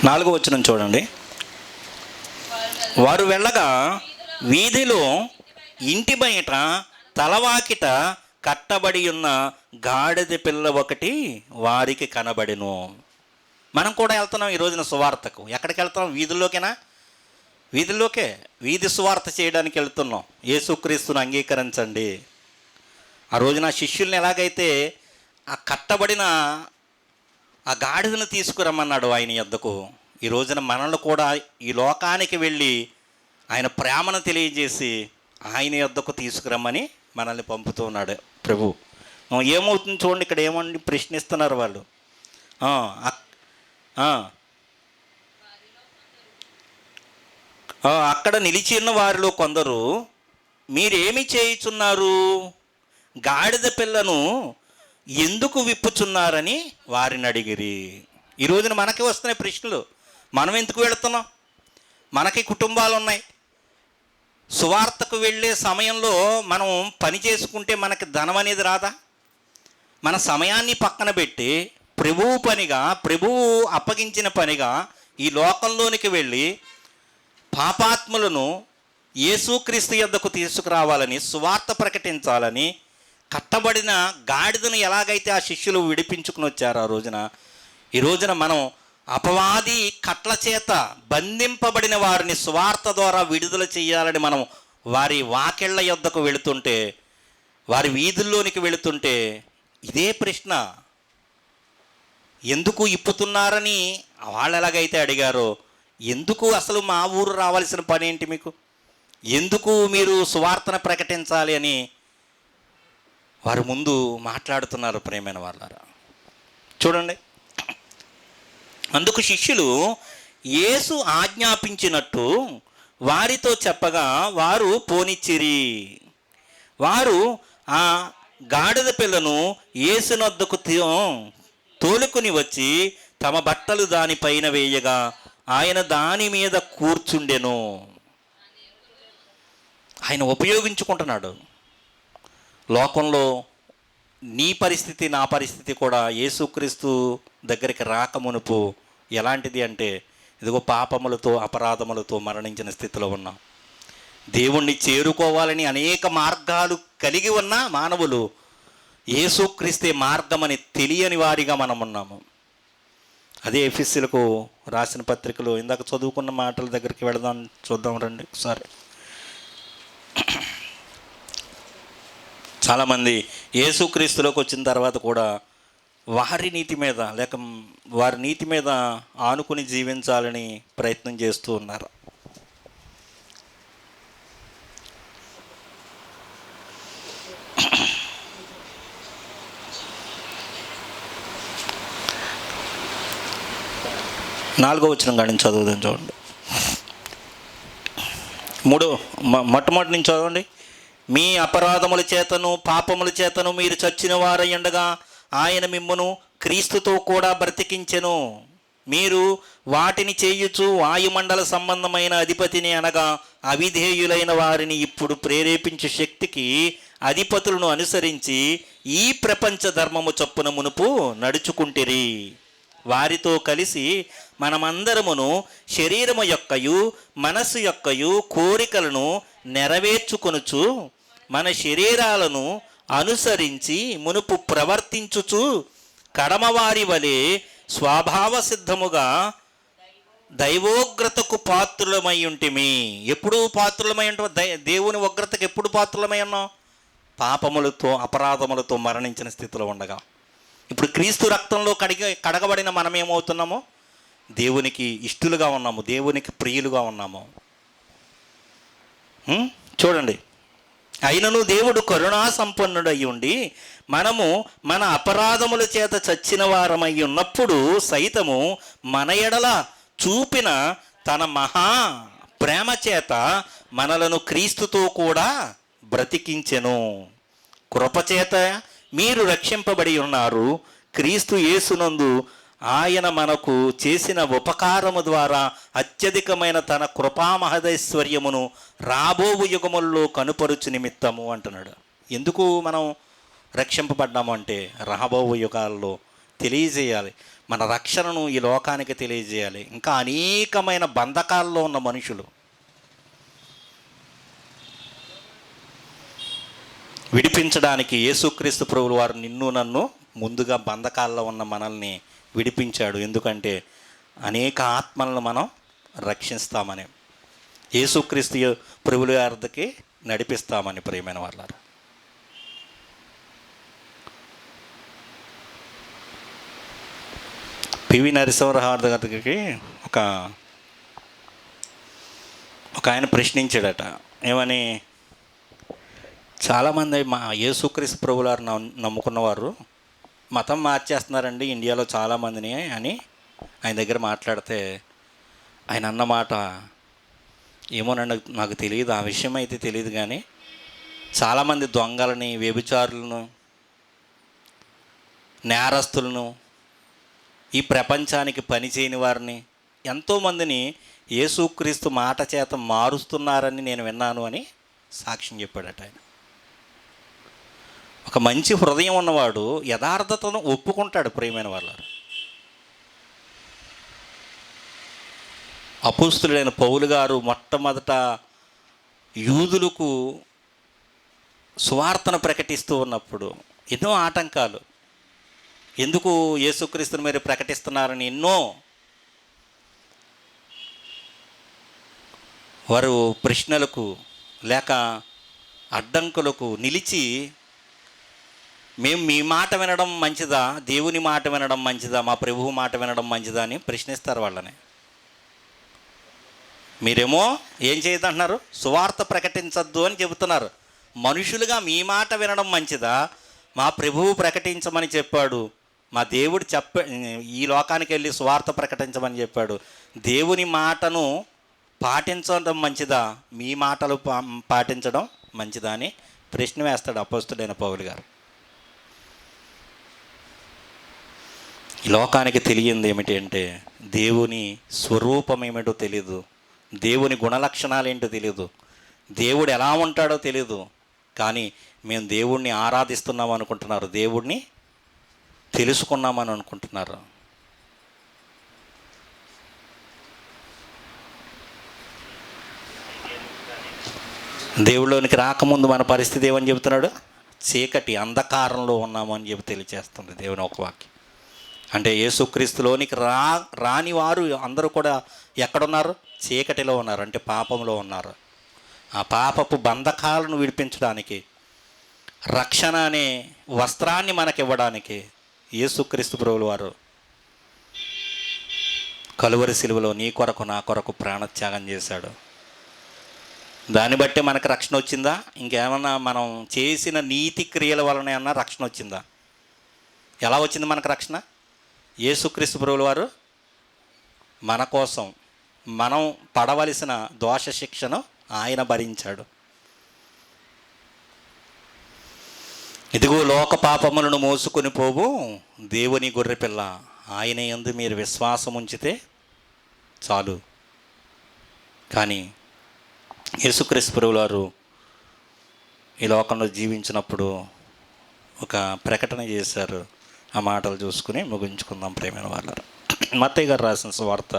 నాలుగో వచనం చూడండి. వారు వెళ్ళగా వీధిలో ఇంటి బయట తలవాకిట కట్టబడి ఉన్న గాడిద పిల్ల ఒకటి వారికి కనబడెను. మనం కూడా వెళ్తున్నాం ఈ రోజున సువార్తకు. ఎక్కడికి వెళ్తున్నాం? వీధుల్లోకేనా? వీధుల్లోకే, వీధి సువార్త చేయడానికి వెళ్తున్నాం. యేసుక్రీస్తును అంగీకరించండి. ఆ రోజున శిష్యుల్ని ఎలాగైతే ఆ కట్టబడిన ఆ గాడిదను తీసుకురమ్మన్నాడు ఆయన యొద్దకు, ఈ రోజున మనల్ని కూడా ఈ లోకానికి వెళ్ళి ఆయన ప్రేమను తెలియజేసి ఆయన యొద్దకు తీసుకురమ్మని మనల్ని పంపుతూ ఉన్నాడు ప్రభు. ఏమవుతుంది చూడండి, ఇక్కడ ఏమని ప్రశ్నిస్తున్నారు వాళ్ళు. అక్కడ నిలిచి ఉన్న వారిలో కొందరు, మీరేమి చేయుచున్నారు? గాడిద పిల్లను ఎందుకు విప్పుచున్నారని వారిని అడిగిరి. ఈ రోజున మనకి వస్తున్నాయి ప్రశ్నలు. మనం ఎందుకు వెళుతున్నాం? మనకి కుటుంబాలు ఉన్నాయి. సువార్తకు వెళ్ళే సమయంలో మనం పని చేసుకుంటే మనకి ధనం అనేది రాదా? మన సమయాన్ని పక్కన పెట్టి ప్రభువు పనిగా, ప్రభువు అప్పగించిన పనిగా ఈ లోకంలోనికి వెళ్ళి పాపాత్ములను యేసుక్రీస్తు యొద్దకు తీసుకురావాలని, సువార్త ప్రకటించాలని కట్టబడిన గాడిదను ఎలాగైతే ఆ శిష్యులు విడిపించుకుని వచ్చారో ఈ రోజున మనం అపవాది కట్ల చేత బంధింపబడిన వారిని సువార్త ద్వారా విడుదల చేయాలని మనం వారి వాకిళ్ల యొద్దకు వెళుతుంటే, వారి వీధుల్లోనికి వెళుతుంటే ఇదే ప్రశ్న, ఎందుకు ఇప్పుతున్నారని వాళ్ళు ఎలాగైతే అడిగారో, ఎందుకు అసలు మా ఊరు రావాల్సిన పని ఏంటి మీకు? ఎందుకు మీరు సువార్తను ప్రకటించాలి అని వారు ముందు మాట్లాడుతున్నారు. ప్రియమైన వాళ్ళారా, చూడండి. అందుకు శిష్యులు యేసు ఆజ్ఞాపించినట్టు వారితో చెప్పగా వారు పోనిచ్చిరి. వారు ఆ గాడిద పిల్లను యేసునొద్దకు తోలుకుని వచ్చి తమ బట్టలు దానిపైన వేయగా ఆయన దాని మీద కూర్చుండెను. ఆయన ఉపయోగించుకుంటున్నాడు. లోకంలో నీ పరిస్థితి నా పరిస్థితి కూడా యేసుక్రీస్తు దగ్గరికి రాకమునుపు ఎలాంటిది అంటే, ఇదిగో పాపములతో అపరాధములతో మరణించిన స్థితిలో ఉన్నాం. దేవుణ్ణి చేరుకోవాలని అనేక మార్గాలు కలిగి ఉన్న మానవులు యేసుక్రీస్తే మార్గమని తెలియని వారిగా మనం ఉన్నాము. అదే ఎఫెసీయులకు రాసిన పత్రికలో ఇందాక చదువుకున్న మాటల దగ్గరికి వెళదాం, చూద్దాం రండి ఒకసారి. చాలామంది యేసుక్రీస్తులోకి వచ్చిన తర్వాత కూడా వారి నీతి మీద లేక వారి నీతి మీద ఆనుకుని జీవించాలని ప్రయత్నం చేస్తూ ఉన్నారు. నాలుగో వచనం కాడి నుంచి చదువుదాం, చూడండి. మొట్టమొదటి నుంచి చదవండి. మీ అపరాధముల చేతను పాపముల చేతను మీరు చచ్చిన వారయ్యుండగా ఆయన మిమ్మును క్రీస్తుతో కూడా బ్రతికించెను. మీరు వాటిని చేయుచు వాయుమండల సంబంధమైన అధిపతిని అనగా అవిధేయులైన వారిని ఇప్పుడు ప్రేరేపించే శక్తికి అధిపతులను అనుసరించి ఈ ప్రపంచ ధర్మము చొప్పున మునుపు నడుచుకుంటిరి. వారితో కలిసి మనమందరమును శరీరము యొక్కయు మనస్సు యొక్కయు కోరికలను నెరవేర్చుకొనుచు మన శరీరాలను అనుసరించి మునుపు ప్రవర్తించుచు కడమవారి వలె స్వభావ సిద్ధముగా దైవోగ్రతకు పాత్రులమై ఉంటిమి. ఎప్పుడు పాత్రులమై ఉంటాం? దేవుని ఉగ్రతకు ఎప్పుడు పాత్రులమై ఉన్నాం? పాపములతో అపరాధములతో మరణించిన స్థితిలో ఉండగా. ఇప్పుడు క్రీస్తు రక్తంలో కడగబడిన మనం ఏమవుతున్నామో? దేవునికి ఇష్టలుగా ఉన్నాము, దేవునికి ప్రియులుగా ఉన్నాము. చూడండి, అయినను దేవుడు కరుణా సంపన్నుడై ఉండి మనము మన అపరాధముల చేత చచ్చిన వారమై ఉన్నప్పుడు సైతము మన ఎడల చూపిన తన మహా ప్రేమ చేత మనలను క్రీస్తుతో కూడా బ్రతికించెను. కృపచేత మీరు రక్షింపబడి ఉన్నారు. క్రీస్తు యేసునందు ఆయన మనకు చేసిన ఉపకారము ద్వారా అత్యధికమైన తన కృపామహదైశ్వర్యమును రాబోవు యుగముల్లో కనుపరుచు నిమిత్తము అంటున్నాడు. ఎందుకు మనం రక్షింపబడ్డాము అంటే రాబోవు యుగాల్లో తెలియజేయాలి, మన రక్షణను ఈ లోకానికి తెలియజేయాలి. ఇంకా అనేకమైన బంధకాల్లో ఉన్న మనుషులు విడిపించడానికి యేసుక్రీస్తు ప్రభువు వారు నిన్ను నన్ను ముందుగా బంధకాల్లో ఉన్న మనల్ని విడిపించాడు. ఎందుకంటే అనేక ఆత్మలను మనం రక్షిస్తామని, యేసుక్రీస్తు ప్రభువుల వారికి నడిపిస్తామని. ప్రియమైన వాళ్ళారా, పివి నరసింహరావు గారికి ఒక ఆయన ప్రశ్నించాడట. ఏమని? చాలామంది మా యేసుక్రీస్తు ప్రభువులారు నమ్ముకున్నవారు మతం మార్చేస్తున్నారండి ఇండియాలో చాలామందిని అని ఆయన దగ్గర మాట్లాడితే ఆయన అన్నమాట ఏమోనండి, నాకు తెలియదు, ఆ విషయం అయితే తెలియదు, కానీ చాలామంది దొంగలని, వ్యభిచారులను, నేరస్తులను, ఈ ప్రపంచానికి పని చేయని వారిని ఎంతోమందిని యేసుక్రీస్తు మాట చేత మారుస్తున్నారని నేను విన్నాను అని సాక్ష్యం చెప్పాడట ఆయన. ఒక మంచి హృదయం ఉన్నవాడు యథార్థతను ఒప్పుకుంటాడు. ప్రియమైన వాళ్ళ, అపోస్తులుడైన పౌలు గారు మొట్టమొదట యూదులకు సువార్తను ప్రకటిస్తూ ఉన్నప్పుడు ఎన్నో ఆటంకాలు, ఎందుకు యేసుక్రీస్తుని మీరు ప్రకటిస్తున్నారని ఎన్నో వారు ప్రశ్నలకు లేక అడ్డంకులకు నిలిచి, మేము మీ మాట వినడం మంచిదా, దేవుని మాట వినడం మంచిదా, మా ప్రభువు మాట వినడం మంచిదా అని ప్రశ్నిస్తారు వాళ్ళని. మీరేమో ఏం చేయదంటున్నారు? సువార్త ప్రకటించద్దు అని చెబుతున్నారు. మనుషులుగా మీ మాట వినడం మంచిదా? మా ప్రభువు ప్రకటించమని చెప్పాడు, మా దేవుడు ఈ లోకానికి వెళ్ళి సువార్త ప్రకటించమని చెప్పాడు. దేవుని మాటను పాటించడం మంచిదా, మీ మాటలు పాటించడం మంచిదా అని ప్రశ్న వేస్తాడు అపోస్తుడైన పౌలు గారు. ఈ లోకానికి తెలియంది ఏమిటి అంటే దేవుని స్వరూపం ఏమిటో తెలియదు, దేవుని గుణలక్షణాలు ఏంటో తెలియదు, దేవుడు ఎలా ఉంటాడో తెలియదు. కానీ మేము దేవుణ్ణి ఆరాధిస్తున్నాం అనుకుంటున్నారు, దేవుణ్ణి తెలుసుకున్నామని అనుకుంటున్నారు. దేవుళ్ళలోనికి రాకముందు మన పరిస్థితి ఏమని చెబుతున్నాడు? చీకటి అంధకారంలో ఉన్నాము అని చెప్పి తెలియచేస్తుంది దేవుని ఒక వాక్యం. అంటే యేసుక్రీస్తులోనికి రాని వారు అందరూ కూడా ఎక్కడున్నారు? చీకటిలో ఉన్నారు, అంటే పాపంలో ఉన్నారు. ఆ పాపపు బంధకాలను విడిపించడానికి, రక్షణ అనే వస్త్రాన్ని మనకివ్వడానికి యేసుక్రీస్తు ప్రభువుల వారు కలువరి శిలువలో నీ కొరకు నా కొరకు ప్రాణత్యాగం చేశాడు. దాన్ని బట్టి మనకు రక్షణ వచ్చిందా? ఇంకేమన్నా మనం చేసిన నీతి క్రియల వలన ఏమన్నా రక్షణ వచ్చిందా? ఎలా వచ్చింది మనకు రక్షణ? యేసుక్రీస్తు ప్రభువుల వారు మన కోసం మనం పడవలసిన దోష శిక్షను ఆయన భరించాడు. ఇదిగో లోక పాపములను మోసుకొని పోవు దేవుని గొర్రెపిల్ల, ఆయన యందు మీరు విశ్వాసం ఉంచితే చాలు. కానీ యేసుక్రీస్తు ప్రభువుల వారు ఈ లోకంలో జీవించినప్పుడు ఒక ప్రకటన చేశారు. ఆ మాటలు చూసుకుని ముగించుకుందాం ప్రేమైన వాళ్ళారు. మత్తయి గారు రాసిన సువార్త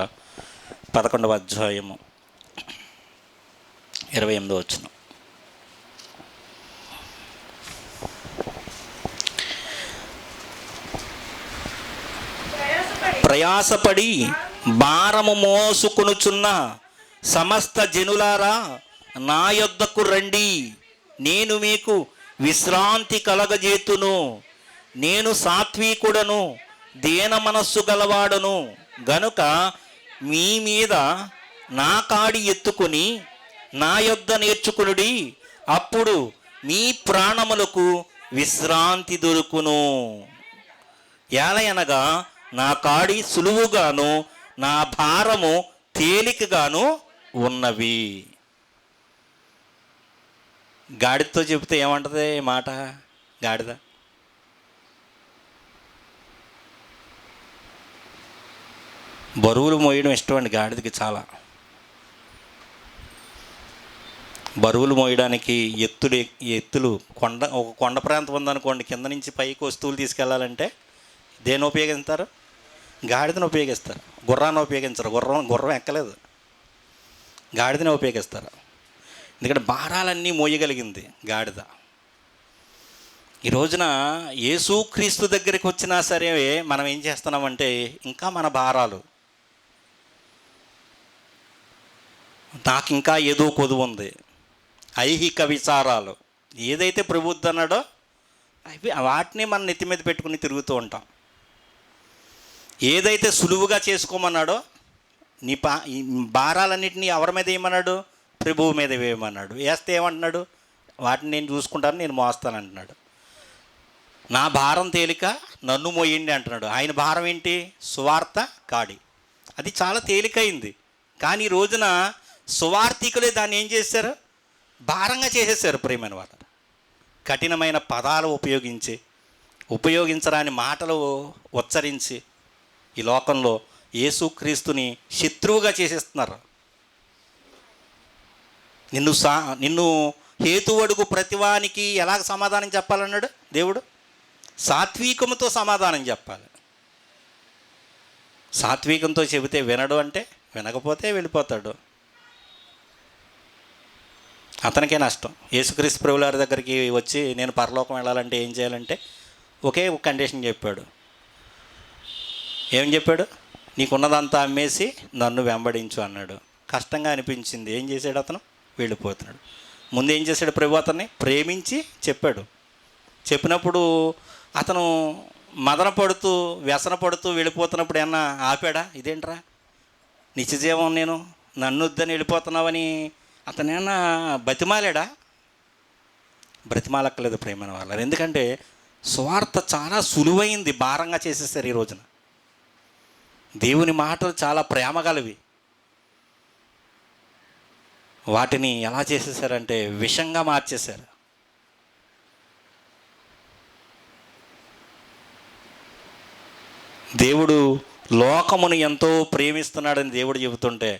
11వ అధ్యాయము 28వ వచనం. ప్రయాసపడి భారము మోసుకొనుచున్న సమస్త జనులారా నా యొద్దకు రండి, నేను మీకు విశ్రాంతి కలగజేతును. నేను సాత్వికుడను, దీన మనస్సు గలవాడను గనుక మీ మీద నా కాడి ఎత్తుకొని నా యొద్ద నేర్చుకునుడి, అప్పుడు మీ ప్రాణములకు విశ్రాంతి దొరుకును. ఏలయనగా నా కాడి సులువుగాను నా భారము తేలికగాను ఉన్నవి. గాడిదతో చెబితే ఏమంటది మాట? గాడిద బరువులు మోయడం ఇష్టం అండి గాడిదకి చాలా. బరువులు మోయడానికి ఎత్తులు ఒక కొండ ప్రాంతం ఉందనుకోండి, కింద నుంచి పైకి వస్తువులు తీసుకెళ్ళాలంటే దేన్ని ఉపయోగిస్తారు? గాడిదను ఉపయోగిస్తారు, గుర్రాన్ని ఉపయోగించరు. గుర్రం ఎక్కలేదు, గాడిదనే ఉపయోగిస్తారు. ఎందుకంటే భారాలన్నీ మోయగలిగింది గాడిద. ఈ రోజున యేసుక్రీస్తు దగ్గరికి వచ్చినా సరే మనం ఏం చేస్తున్నామంటే ఇంకా మన భారాలు, నాకు ఇంకా ఏదో కొదువు ఉంది, ఐహిక విచారాలు, ఏదైతే ప్రభుత్వం అన్నాడో అవి వాటిని మనం నెత్తి మీద పెట్టుకుని తిరుగుతూ ఉంటాం. ఏదైతే సులువుగా చేసుకోమన్నాడో నీ భారాలన్నింటినీ ఎవరి మీద వేయమన్నాడు? ప్రభువు మీద వేయమన్నాడు. వేస్తే ఏమంటున్నాడు? వాటిని నేను చూసుకుంటాను, నేను మోస్తాను అంటున్నాడు. నా భారం తేలిక, నన్ను మోయండి అంటున్నాడు. ఆయన భారం ఏంటి? సువార్త కాడి. అది చాలా తేలికైంది. కానీ ఈ రోజున సువార్థికులే దాన్ని ఏం చేశారు? భారంగా చేసేసారు. ప్రియమైన వాళ్ళు కఠినమైన పదాలు ఉపయోగించరాని మాటలు ఉచ్చరించి ఈ లోకంలో యేసుక్రీస్తుని శత్రువుగా చేసేస్తున్నారు. నిన్ను హేతువడుగు ప్రతివానికి ఎలాగ సమాధానం చెప్పాలన్నాడు దేవుడు? సాత్వికముతో సమాధానం చెప్పాలి. సాత్వికంతో చెబితే వినడు, అంటే వినకపోతే వెళ్ళిపోతాడు, అతనికే నష్టం. యేసుక్రీస్తు ప్రభువుల వారి దగ్గరికి వచ్చి నేను పరలోకం వెళ్ళాలంటే ఏం చేయాలంటే ఒకే ఒక కండిషన్ చెప్పాడు. ఏం చెప్పాడు? నీకున్నదంతా అమ్మేసి నన్ను వెంబడించు అన్నాడు. కష్టంగా అనిపించింది. ఏం చేశాడు? అతను వెళ్ళిపోతున్నాడు. ముందు ఏం చేశాడు? ప్రభు అతన్ని ప్రేమించి చెప్పాడు. చెప్పినప్పుడు అతను మదన పడుతూ వ్యసన పడుతూ వెళ్ళిపోతున్నప్పుడు ఏమన్నా ఆపాడా? ఇదేంట్రా నిత్యజీవం నేను నన్ను వద్దని వెళ్ళిపోతున్నావని అతనేనా బతిమాలాడా? బ్రతిమాలక్కలేదు ప్రేమైన వాళ్ళని. ఎందుకంటే సువార్త చాలా సులువైంది, భారంగా చేసేసారు ఈ రోజున. దేవుని మాటలు చాలా ప్రేమగలవి, వాటిని ఎలా చేసేసారంటే విషంగా మార్చేశారు. దేవుడు లోకమును ఎంతో ప్రేమిస్తున్నాడని దేవుడు చెబుతుంటే,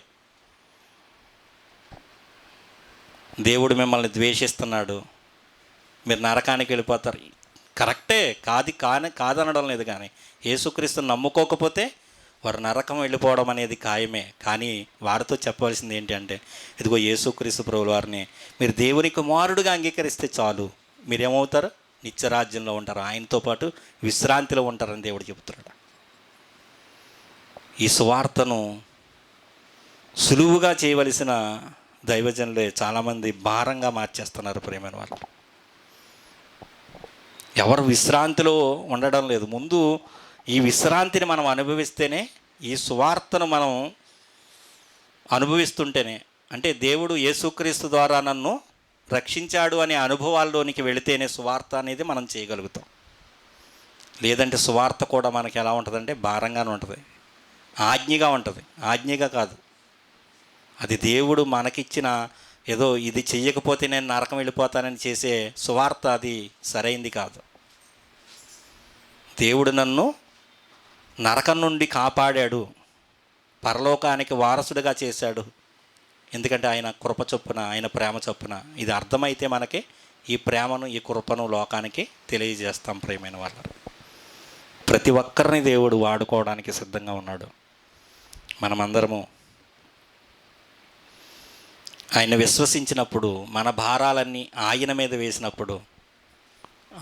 దేవుడు మిమ్మల్ని ద్వేషిస్తున్నాడు, మీరు నరకానికి వెళ్ళిపోతారు. కరెక్టే, కాదనడం లేదు. కానీ యేసుక్రీస్తుని నమ్ముకోకపోతే వారు నరకం వెళ్ళిపోవడం అనేది ఖాయమే. కానీ వారితో చెప్పవలసింది ఏంటి అంటే, ఇదిగో యేసుక్రీస్తు ప్రభువుల వారిని మీరు దేవుని కుమారుడుగా అంగీకరిస్తే చాలు, మీరేమవుతారు? నిత్యరాజ్యంలో ఉంటారు, ఆయనతో పాటు విశ్రాంతిలో ఉంటారని దేవుడు చెబుతున్నాడు. ఈ సువార్తను సులువుగా చేయవలసిన దైవజనులే చాలామంది భారంగా మార్చేస్తున్నారు ప్రేమైన వాళ్ళు. ఎవరు విశ్రాంతిలో ఉండడం లేదు. ముందు ఈ విశ్రాంతిని మనం అనుభవిస్తేనే, ఈ సువార్తను మనం అనుభవిస్తుంటేనే, అంటే దేవుడు యేసుక్రీస్తు ద్వారా నన్ను రక్షించాడు అనే అనుభవాల్లోనికి వెళితేనే సువార్త అనేది మనం చేయగలుగుతాం. లేదంటే సువార్త కూడా మనకి ఎలా ఉంటుందంటే భారంగానే ఉంటుంది, ఆజ్ఞగా ఉంటుంది. ఆజ్ఞగా కాదు, అది దేవుడు మనకిచ్చిన ఏదో ఇది చెయ్యకపోతే నేను నరకం వెళ్ళిపోతానని చేసే సువార్త, అది సరైంది కాదు. దేవుడు నన్ను నరకం నుండి కాపాడాడు, పరలోకానికి వారసుడిగా చేశాడు. ఎందుకంటే ఆయన కృప చొప్పున, ఆయన ప్రేమ చొప్పున. ఇది అర్థమైతే మనకి ఈ ప్రేమను, ఈ కృపను లోకానికి తెలియజేస్తాం ప్రేమైన వాళ్ళు. ప్రతి ఒక్కరిని దేవుడు వాడుకోవడానికి సిద్ధంగా ఉన్నాడు. మనమందరము ఆయన విశ్వసించినప్పుడు, మన భారాలన్నీ ఆయన మీద వేసినప్పుడు,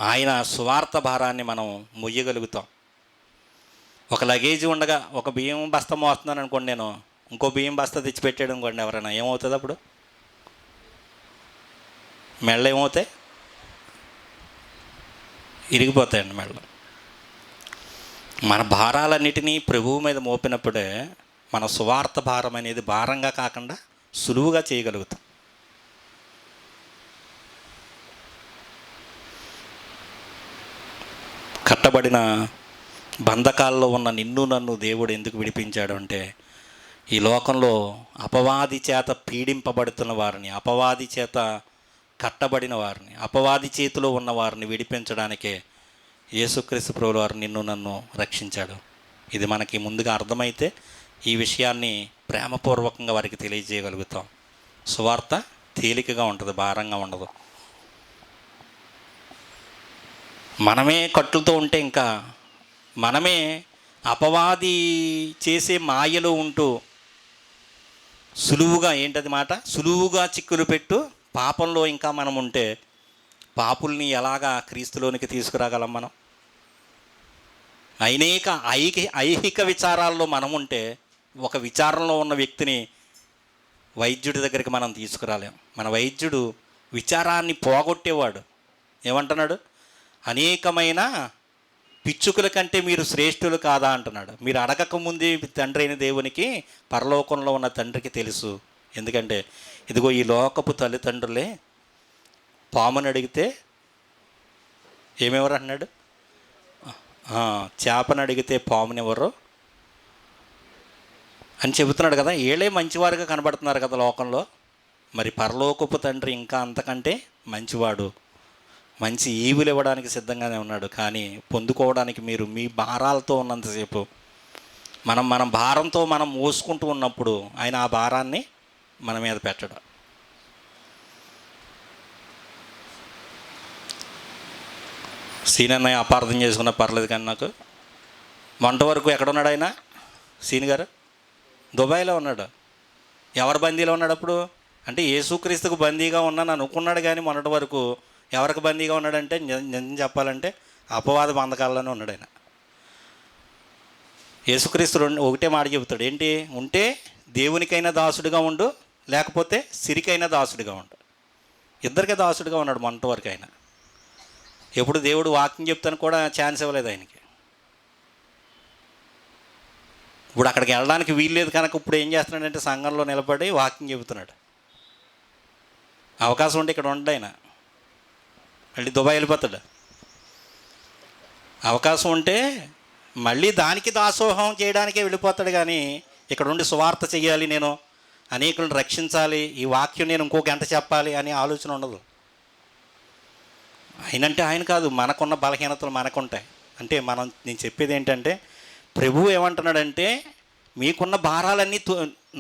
ఆయన సువార్త భారాన్ని మనం మొయ్యగలుగుతాం. ఒక లగేజ్ ఉండగా ఒక బియ్యం బస్తా మోస్తున్నాను అనుకోండి, నేను ఇంకో బియ్యం బస్తా తెచ్చిపెట్టాడు అనుకోండి, ఎవరైనా ఏమవుతుంది? అప్పుడు మెళ్ళ ఏమవుతాయి? ఇరిగిపోతాయండి మెళ్ళ. మన భారాలన్నిటినీ ప్రభువు మీద మోపినప్పుడే మన సువార్త భారం అనేది భారంగా కాకుండా సులువుగా చేయగలుగుతాం. కట్టబడిన బంధకాల్లో ఉన్న నిన్ను నన్ను దేవుడు ఎందుకు విడిపించాడు అంటే, ఈ లోకంలో అపవాది చేత పీడింపబడుతున్న వారిని, అపవాది చేత కట్టబడిన వారిని, అపవాది చేతిలో ఉన్న వారిని విడిపించడానికే యేసుక్రీస్తు ప్రభువుల వారు నిన్ను నన్ను రక్షించాడు. ఇది మనకి ముందుగా అర్థమైతే ఈ విషయాన్ని ప్రేమపూర్వకంగా వారికి తెలియజేయగలుగుతాం. సువార్త తేలికగా ఉంటుంది, భారంగా ఉండదు. మనమే కట్టులతో ఉంటే, ఇంకా మనమే అపవాది చేసే మాయలో ఉంటూ సులువుగా, ఏంటది మాట, సులువుగా చిక్కులు పెట్టు పాపంలో ఇంకా మనం ఉంటే, పాపుల్ని ఎలాగా క్రీస్తులోనికి తీసుకురాగలం మనం? అనేక ఐహిక విచారాల్లో మనం ఉంటే, ఒక విచారంలో ఉన్న వ్యక్తిని వైద్యుడి దగ్గరికి మనం తీసుకురాలేం. మన వైద్యుడు విచారాన్ని పోగొట్టేవాడు. ఏమంటున్నాడు? అనేకమైన పిచ్చుకల కంటే మీరు శ్రేష్ఠులు కాదా అంటున్నాడు. మీరు అడగకముందే తండ్రి అయిన దేవునికి, పరలోకంలో ఉన్న తండ్రికి తెలుసు. ఎందుకంటే ఇదిగో ఈ లోకపు తల్లిదండ్రులే పాముని అడిగితే ఏమెవరు అన్నాడు? చేపను అడిగితే పామునెవరు అని చెబుతున్నాడు కదా. ఏళ్ళే మంచివారుగా కనబడుతున్నారు కదా లోకంలో. మరి పరలోకపు తండ్రి ఇంకా అంతకంటే మంచివాడు, మంచి ఈవులు ఇవ్వడానికి సిద్ధంగానే ఉన్నాడు. కానీ పొందుకోవడానికి మీరు మీ భారాలతో ఉన్నంతసేపు, మన భారంతో మనం మోసుకుంటూ ఉన్నప్పుడు ఆయన ఆ భారాన్ని మన మీద పెట్టడం. సీన్ అన్నయ్య అపార్థం చేసుకున్న పర్లేదు, కానీ నాకు మొన్నటి వరకు ఎక్కడున్నాడు ఆయన? సీన్ గారు దుబాయ్లో ఉన్నాడు. ఎవరు బందీలో ఉన్నాడు అప్పుడు? అంటే యేసుక్రీస్తుకు బందీగా ఉన్నాను అనుకున్నాడు. కానీ మొన్నటి వరకు ఎవరికి బందీగా ఉన్నాడంటే, నిజం చెప్పాలంటే అపవాద బంధకాల్లోనే ఉన్నాడు ఆయన. యేసుక్రీస్తు ఒకటే మాట చెబుతాడు, ఏంటి? ఉంటే దేవునికైనా దాసుడిగా ఉండు, లేకపోతే సిరికైనా దాసుడిగా ఉండు. ఇద్దరికే దాసుడిగా ఉన్నాడు మొన్నటి వరకు ఆయన. ఎప్పుడు దేవుడు వాక్యం చెప్తాను కూడా ఛాన్స్ ఇవ్వలేదు ఆయనకి. ఇప్పుడు అక్కడికి వెళ్ళడానికి వీల్లేదు కనుక ఇప్పుడు ఏం చేస్తున్నాడంటే సంఘంలో నిలబడి వాకింగ్ చెబుతున్నాడు. అవకాశం ఉంటే ఇక్కడ ఉండడు, ఆయన మళ్ళీ దుబాయ్ వెళ్ళిపోతాడు. అవకాశం ఉంటే మళ్ళీ దానికి దాసోహం చేయడానికే వెళ్ళిపోతాడు. కానీ ఇక్కడ ఉండి సువార్త చెయ్యాలి, నేను అనేకులను రక్షించాలి, ఈ వాక్యం నేను ఇంకో గంట చెప్పాలి అనే ఆలోచన ఉండదు. ఆయనంటే ఆయన కాదు, మనకున్న బలహీనతలు మనకుంటాయి. అంటే నేను చెప్పేది ఏంటంటే, ప్రభువు ఏమంటున్నాడంటే, మీకున్న భారాలన్నీ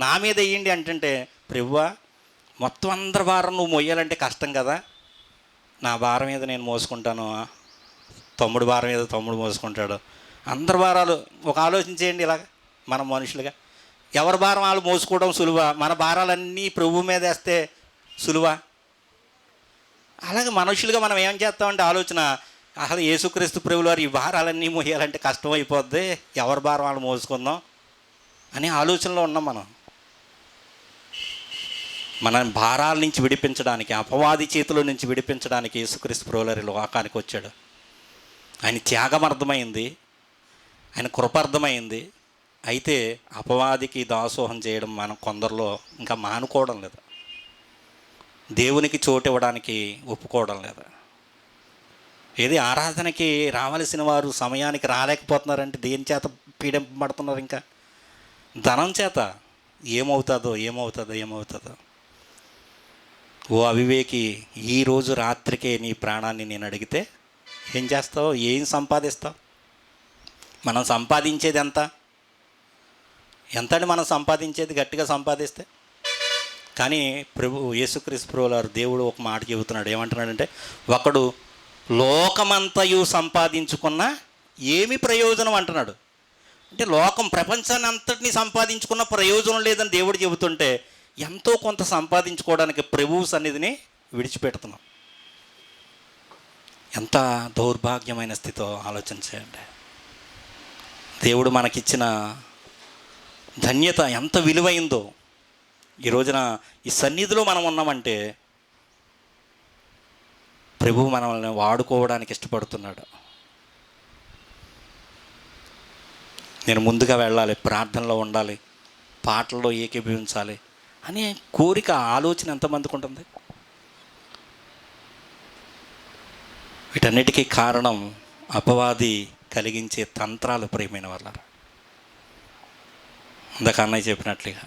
నా మీద వేయండి అంటుంటే, ప్రభువా మొత్తం అందరి భారం నువ్వు మొయ్యాలంటే కష్టం కదా, నా భారం మీద నేను మోసుకుంటాను, తమ్ముడు భారం మీద తమ్ముడు మోసుకుంటాడు, అందరి భారాలు ఒక ఆలోచించేయండి. ఇలాగ మనం మనుషులుగా ఎవరి భారం వాళ్ళు మోసుకోవడం సులువా, మన భారాలన్నీ ప్రభువు మీద వేస్తే సులువా? అలాగే మనుషులుగా మనం ఏం చేస్తామంటే ఆలోచన, అసలు యేసుక్రీస్తు ప్రభువుల వారు ఈ భారాలన్నీ మోయాలంటే కష్టం అయిపోద్ది, ఎవరి భారం వాళ్ళు మోసుకుందాం అనే ఆలోచనలో ఉన్నాం మనం. మన భారాల నుంచి విడిపించడానికి, అపవాది చేతిలో నుంచి విడిపించడానికి యేసుక్రీస్తు ప్రభువుల వారు లోకానికి వచ్చాడు. ఆయన త్యాగం అర్థమైంది, ఆయన కృప అర్థమైంది. అయితే అపవాదికి దాసోహం చేయడం మనం కొందరిలో ఇంకా మానుకోవడం లేదు, దేవునికి చోటు ఇవ్వడానికి ఒప్పుకోవడం లేదు. ఏది ఆరాధనకి రావలసిన వారు సమయానికి రాలేకపోతున్నారంటే దేని చేత పీడింపబడుతున్నారు? ఇంకా ధనం చేత. ఏమవుతుందో. ఓ అవివేకి, ఈరోజు రాత్రికే నీ ప్రాణాన్ని నేను అడిగితే ఏం చేస్తావు? ఏం సంపాదిస్తావు? మనం సంపాదించేది ఎంత అండి? మనం సంపాదించేది గట్టిగా సంపాదిస్తే. కానీ యేసుక్రీస్తు ప్రభువుల వారు దేవుడు ఒక మాట చెబుతున్నాడు. ఏమంటున్నాడంటే, ఒకడు లోకమంతయు సంపాదించుకున్నా ఏమి ప్రయోజనం అంటున్నాడు. అంటే ప్రపంచాన్ని అంతటినీ సంపాదించుకున్న ప్రయోజనం లేదని దేవుడు చెబుతుంటే, ఎంతో కొంత సంపాదించుకోవడానికి ప్రభువు సన్నిధిని విడిచిపెడుతున్నాం. ఎంత దౌర్భాగ్యమైన స్థితితో ఆలోచించేయండి. దేవుడు మనకిచ్చిన ధన్యత ఎంత విలువైందో. ఈ రోజున ఈ సన్నిధిలో మనం ఉన్నామంటే ప్రభువు మనల్ని వాడుకోవడానికి ఇష్టపడుతున్నాడు. నేను ముందుగా వెళ్ళాలి, ప్రార్థనలో ఉండాలి, పాటల్లో ఏకీభవించాలి అనే కోరిక, ఆలోచన ఎంతమందికి ఉంటుంది? వీటన్నిటికీ కారణం అపవాది కలిగించే తంత్రాలు. ప్రియమైన వాళ్ళారా, ఇందాక అన్నయ్య చెప్పినట్లుగా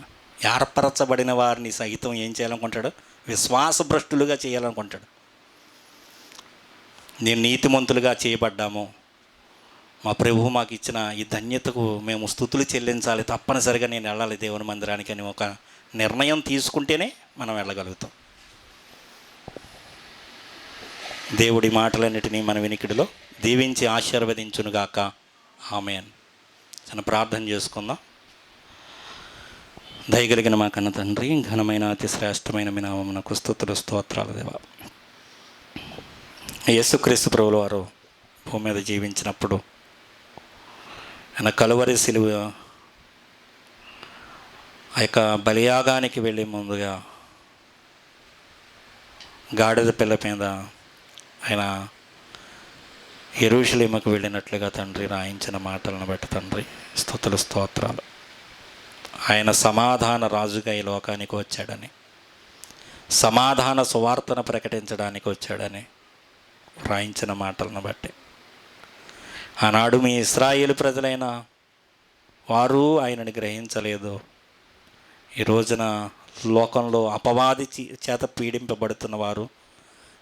ఏర్పరచబడిన వారిని సహితం ఏం చేయాలనుకుంటాడు? విశ్వాసభ్రష్టులుగా చేయాలనుకుంటాడు. నేను నీతిమంతులుగా చేయబడ్డాము, మా ప్రభువు మాకు ఇచ్చిన ఈ ధన్యతకు మేము స్తుతులు చెల్లించాలి, తప్పనిసరిగా నేను వెళ్ళాలి దేవుని మందిరానికి అని ఒక నిర్ణయం తీసుకుంటేనే మనం వెళ్ళగలుగుతాం. దేవుడి మాటలన్నిటినీ మన వినికిడిలో దీవించి ఆశీర్వదించునుగాక. ఆమేన్. చిన్న ప్రార్థన చేసుకుందాం. దయగలిగిన మా కన్న తండ్రి, ఘనమైన అతి శ్రేష్టమైన మీ నామమునకు స్తుతులు స్తోత్రాలు దేవా. యేసుక్రీస్తు ప్రభువుల వారు భూమి మీద జీవించినప్పుడు ఆయన కలువరి సిలువ ఆ యొక్క బలియాగానికి వెళ్ళే ముందుగా గాడిద పిల్ల మీద ఆయన యెరూషలేముకు వెళ్ళినట్లుగా తండ్రి రాయించిన మాటలను బట్టి తండ్రి స్తుతులు స్తోత్రాలు. ఆయన సమాధాన రాజుగా ఈ లోకానికి వచ్చాడని, సమాధాన సువార్తను ప్రకటించడానికి వచ్చాడని రాయించిన మాటలను బట్టి ఆనాడు మీ ఇశ్రాయేలు ప్రజలైన వారు ఆయనని గ్రహించలేదు. ఈ రోజున లోకంలో అపవాది చేత పీడింపబడుతున్న వారు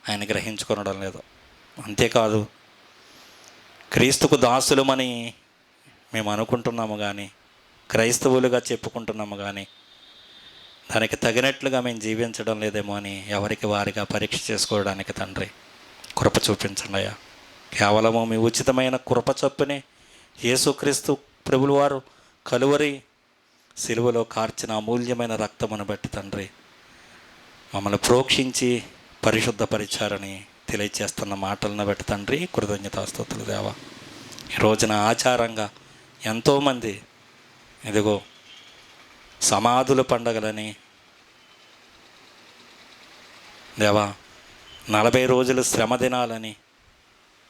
ఆయన గ్రహించుకొనడం లేదు. అంతేకాదు, క్రీస్తుకు దాసులమని మేము అనుకుంటున్నాము కానీ, క్రైస్తవులుగా చెప్పుకుంటున్నాము కానీ, దానికి తగినట్లుగా మేము జీవించడం లేదేమో అని ఎవరికి వారిగా పరీక్ష చేసుకోవడానికి తండ్రి కృప చూపించండి అయ్యా. కేవలము మీ ఉచితమైన కృప చొప్పునే యేసుక్రీస్తు ప్రభువుల వారు కలువరి సిలువలో కార్చిన అమూల్యమైన రక్తమును బట్టి తండ్రి మమ్మల్ని ప్రోక్షించి పరిశుద్ధపరిచారని తెలియచేస్తున్న మాటలను బట్టి తండ్రి కృతజ్ఞతాస్తుతులు దేవా. ఈ రోజున ఆచారంగా ఎంతోమంది ఇదిగో సమాధుల పండగలని దేవా, 40 రోజులు శ్రమ దినాలని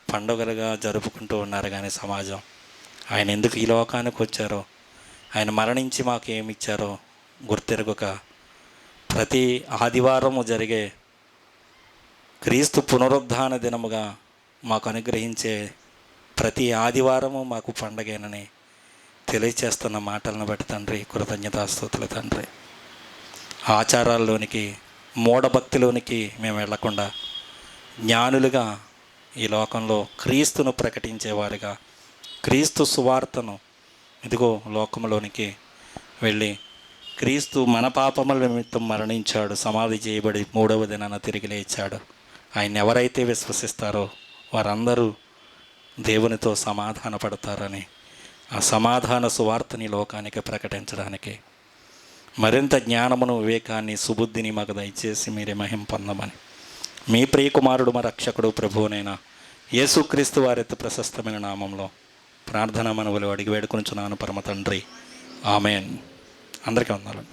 పండుగలుగా జరుపుకుంటూ ఉన్నారు. కానీ సమాజం ఆయన ఎందుకు ఈ లోకానికి వచ్చారో ఆయన మరణించి మాకు ఏమి ఇచ్చారో గుర్తెరగక ప్రతి ఆదివారము జరిగే క్రీస్తు పునరుద్ధాన దినముగా మాకు అనుగ్రహించే ప్రతి ఆదివారము మాకు పండగేనని తెలియచేస్తున్న మాటలను బట్టి తండ్రి కృతజ్ఞతాస్తుతులు తండ్రి. ఆచారాల్లోనికి మూఢభక్తిలోనికి మేము వెళ్లకుండా జ్ఞానులుగా ఈ లోకంలో క్రీస్తును ప్రకటించేవారుగా క్రీస్తు సువార్తను ఇదిగో లోకంలోనికి వెళ్ళి క్రీస్తు మన పాపముల నిమిత్తం మరణించాడు, సమాధి చేయబడి 3వ దినాన తిరిగి లేచాడు, ఆయన ఎవరైతే విశ్వసిస్తారో వారందరూ దేవునితో సమాధాన పడతారని ఆ సమాధాన సువార్తని లోకానికి ప్రకటించడానికి మరింత జ్ఞానమును, వివేకాన్ని, సుబుద్ధిని మాకు దయచేసి మీరే మహిమ పొందమని మీ ప్రియకుమారుడు మా రక్షకుడు ప్రభువునైన యేసుక్రీస్తు వారి ప్రశస్తమైన నామంలో ప్రార్థనా మనవులు అడిగి వేడుకొనుచున్నాను పరమ తండ్రి. ఆమెన్. అందరికీ వందనాలు.